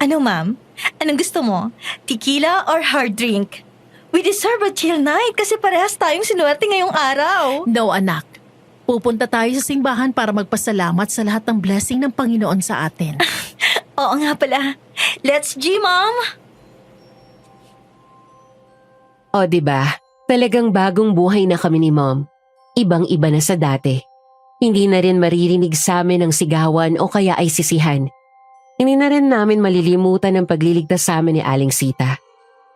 [SPEAKER 7] Ano, Ma'am? Anong gusto mo? Tequila or hard drink? We deserve a chill night kasi parehas tayong sinuwerte ngayong araw.
[SPEAKER 6] No anak. Pupunta tayo sa simbahan para magpasalamat sa lahat ng blessing ng Panginoon sa atin.
[SPEAKER 7] Oo nga pala. Let's G, Ma'am!
[SPEAKER 5] O diba, talagang bagong buhay na kami ni Mom. Ibang-iba na sa dati. Hindi na rin maririnig sa amin ang sigawan o kaya ay sisihan. Hindi na rin namin malilimutan ang pagliligtas sa amin ni Aling Sita.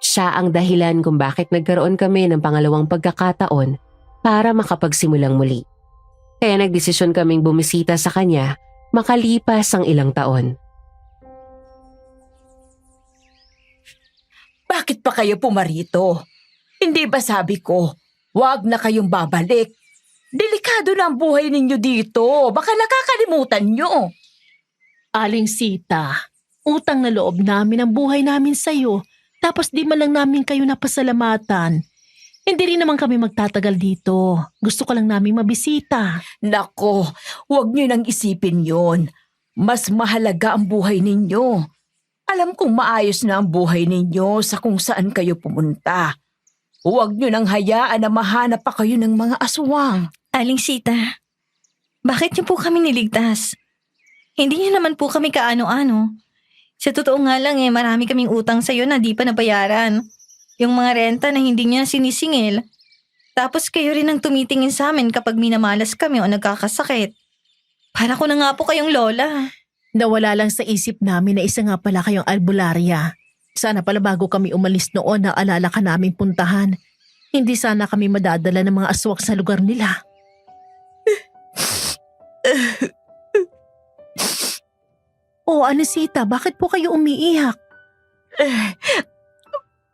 [SPEAKER 5] Siya ang dahilan kung bakit nagkaroon kami ng pangalawang pagkakataon para makapagsimulang muli. Kaya nagdesisyon kaming bumisita sa kanya makalipas ang ilang taon.
[SPEAKER 1] Bakit pa kayo pumarito? Hindi ba sabi ko, huwag na kayong babalik. Delikado na ang buhay ninyo dito. Baka nakakalimutan nyo.
[SPEAKER 6] Aling Sita, utang na loob namin ang buhay namin sa'yo. Tapos di man lang namin kayo napasalamatan. Hindi rin naman kami magtatagal dito. Gusto ko lang namin mabisita.
[SPEAKER 1] Nako, huwag nyo nang isipin yon. Mas mahalaga ang buhay ninyo. Alam kong maayos na ang buhay ninyo sa kung saan kayo pumunta. Huwag nyo nang hayaan na mahanap pa kayo ng mga aswang.
[SPEAKER 7] Aling Sita, bakit niyo po kami niligtas? Hindi niyo naman po kami kaano-ano. Sa totoo nga lang marami kaming utang sa'yo na di pa nabayaran. Yung mga renta na hindi niya sinisingil. Tapos kayo rin ang tumitingin sa amin kapag minamalas kami o nagkakasakit. Para ko na nga po kayong lola.
[SPEAKER 6] Nawala lang sa isip namin na isa nga pala kayong albularya. Sana pala bago kami umalis noon naalala ka naming puntahan. Hindi sana kami madadala ng mga aswak sa lugar nila. Ano Sita, bakit po kayo umiiyak?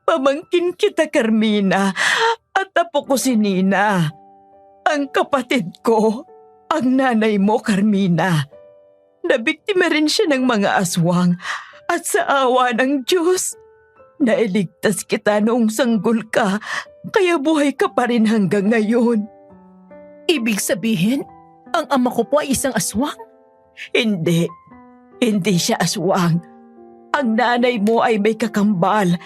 [SPEAKER 1] Pamangkin kita, Carmina. At apo ko si Nina. Ang kapatid ko, ang nanay mo, Carmina. Nabiktima rin siya ng mga aswang. At sa awa ng Diyos, nailigtas kita noong sanggol ka, kaya buhay ka pa rin hanggang ngayon.
[SPEAKER 6] Ibig sabihin, ang ama ko po ay isang aswang?
[SPEAKER 1] Hindi siya aswang. Ang nanay mo ay may kakambal,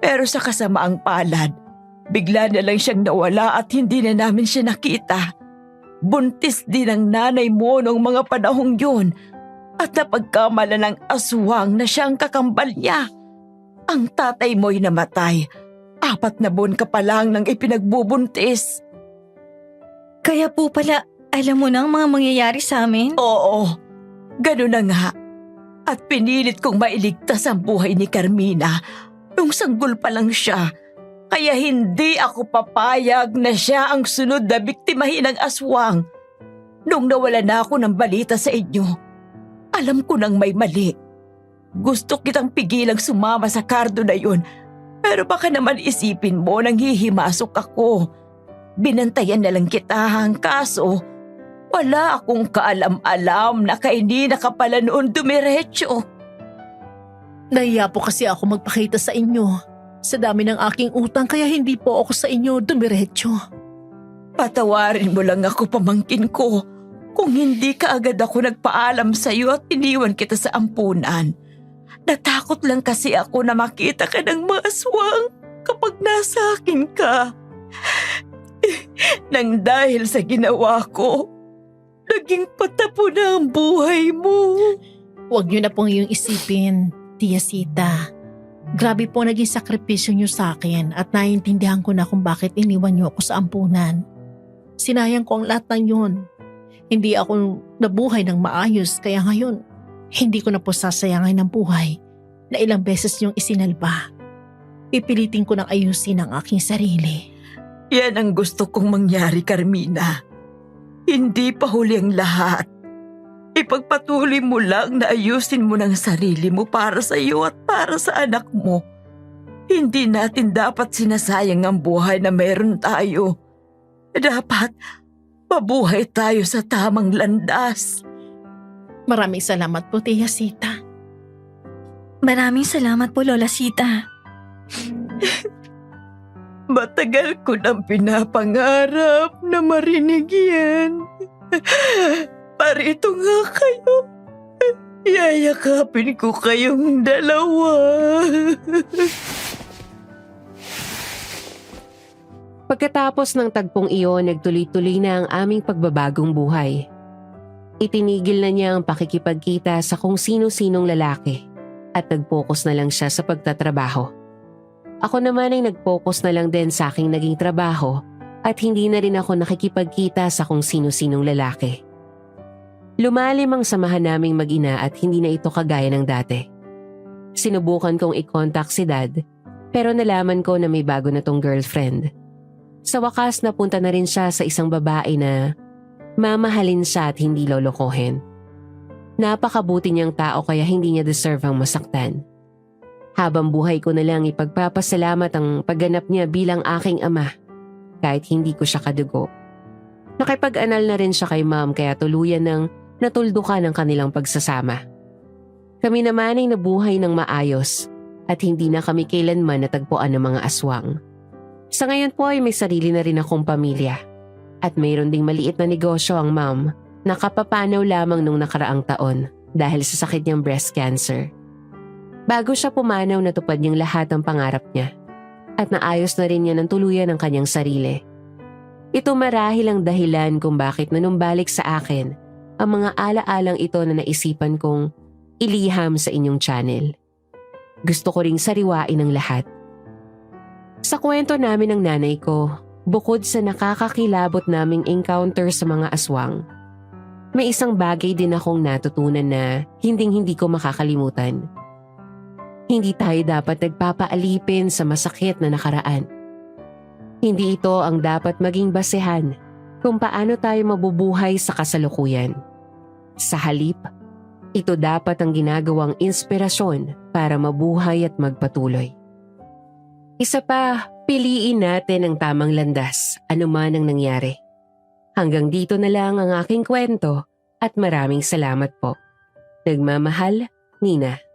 [SPEAKER 1] pero sa kasamaang palad, Bigla na lang siyang nawala at hindi na namin siya nakita. Buntis din ang nanay mo noong mga panahong yun at napagkamala ng aswang na siya ang kakambal niya. Ang tatay mo'y namatay. 4 na buwan ka pa lang nang ipinagbubuntis.
[SPEAKER 7] Kaya po pala, alam mo na ang mga mangyayari sa amin?
[SPEAKER 1] Oo, ganun na nga. At pinilit kong mailigtas ang buhay ni Carmina nung sanggol pa lang siya. Kaya hindi ako papayag na siya ang sunod na biktimahin ng aswang. Nung nawala na ako ng balita sa inyo, alam ko nang may mali. Gusto kitang pigilang sumama sa kardo na yun, pero baka naman isipin mo nang hihimasok ako. Binantayan na lang kita, kaso wala akong kaalam-alam na kainina ka pala noon dumiretso.
[SPEAKER 8] Nahiya po kasi ako magpakita sa inyo. Sa dami ng aking utang kaya hindi po ako sa inyo dumiretso.
[SPEAKER 1] Patawarin mo lang ako, pamangkin ko. Kung hindi ka agad ako nagpaalam sa iyo at iniwan kita sa ampunan. Natakot lang kasi ako na makita ka ng maswang kapag nasa akin ka. Nang dahil sa ginawa ko, naging patapon na ang buhay mo.
[SPEAKER 8] Huwag niyo na pong iyong isipin, Tia Sita. Grabe po naging sakripisyo niyo sa akin at naiintindihan ko na kung bakit iniwan niyo ako sa ampunan. Sinayang ko ang lahat ng yun. Hindi ako nabuhay ng maayos kaya ngayon, hindi ko na po sasayangin ng buhay na ilang beses niyong isinalba. Pipilitin ko nang ayusin ang aking sarili.
[SPEAKER 1] Yan ang gusto kong mangyari, Carmina. Hindi pa huli ang lahat. Ipagpatuloy mo lang na ayusin mo ng sarili mo para sa iyo at para sa anak mo. Hindi natin dapat sinasayang ang buhay na meron tayo. Dapat mabuhay tayo sa tamang landas.
[SPEAKER 8] Maraming salamat po, Tia Sita.
[SPEAKER 7] Maraming salamat po, Lola Sita.
[SPEAKER 1] Matagal ko nang pinapangarap na marinig yan. Parito nga kayo. Yayakapin ko kayong dalawa.
[SPEAKER 5] Pagkatapos ng tagpong iyon, nagtuloy-tuloy na ang aming pagbabagong buhay. Itinigil na niya ang pakikipagkita sa kung sino-sinong lalaki at nag-focus na lang siya sa pagtatrabaho. Ako naman ay nag-focus na lang din sa aking naging trabaho at hindi na rin ako nakikipagkita sa kung sino-sinong lalaki. Lumalim ang samahan naming mag-ina at hindi na ito kagaya ng dati. Sinubukan kong i-contact si Dad pero nalaman ko na may bago na tong girlfriend. Sa wakas napunta na rin siya sa isang babae na mamahalin siya at hindi lolokohin. Napakabuti niyang tao kaya hindi niya deserve ang masaktan. Habang buhay ko na lang ipagpapasalamat ang pagganap niya bilang aking ama kahit hindi ko siya kadugo. Nakipag-anal na rin siya kay Mom kaya tuluyan ng natuldukan ang kanilang pagsasama. Kami naman ay nabuhay ng maayos at hindi na kami kailanman natagpuan ng mga aswang. Sa ngayon po ay may sarili na rin akong pamilya at mayroon ding maliit na negosyo ang Mom na kapapanaw lamang nung nakaraang taon dahil sa sakit niyang breast cancer. Bago siya pumanaw natupad niyang lahat ng pangarap niya at naayos na rin niya ng tuluyan ang kanyang sarili. Ito marahil ang dahilan kung bakit nanumbalik sa akin ang mga alaalang ito na naisipan kong iliham sa inyong channel. Gusto ko ring sariwain ang lahat. Sa kwento namin ng nanay ko, bukod sa nakakakilabot naming encounter sa mga aswang, may isang bagay din akong natutunan na hinding-hindi ko makakalimutan. Hindi tayo dapat nagpapaalipin sa masakit na nakaraan. Hindi ito ang dapat maging basehan kung paano tayo mabubuhay sa kasalukuyan. Sa halip, ito dapat ang ginagawang inspirasyon para mabuhay at magpatuloy. Isa pa, piliin natin ang tamang landas, anuman ang nangyari. Hanggang dito na lang ang aking kwento at maraming salamat po. Nagmamahal, Nina.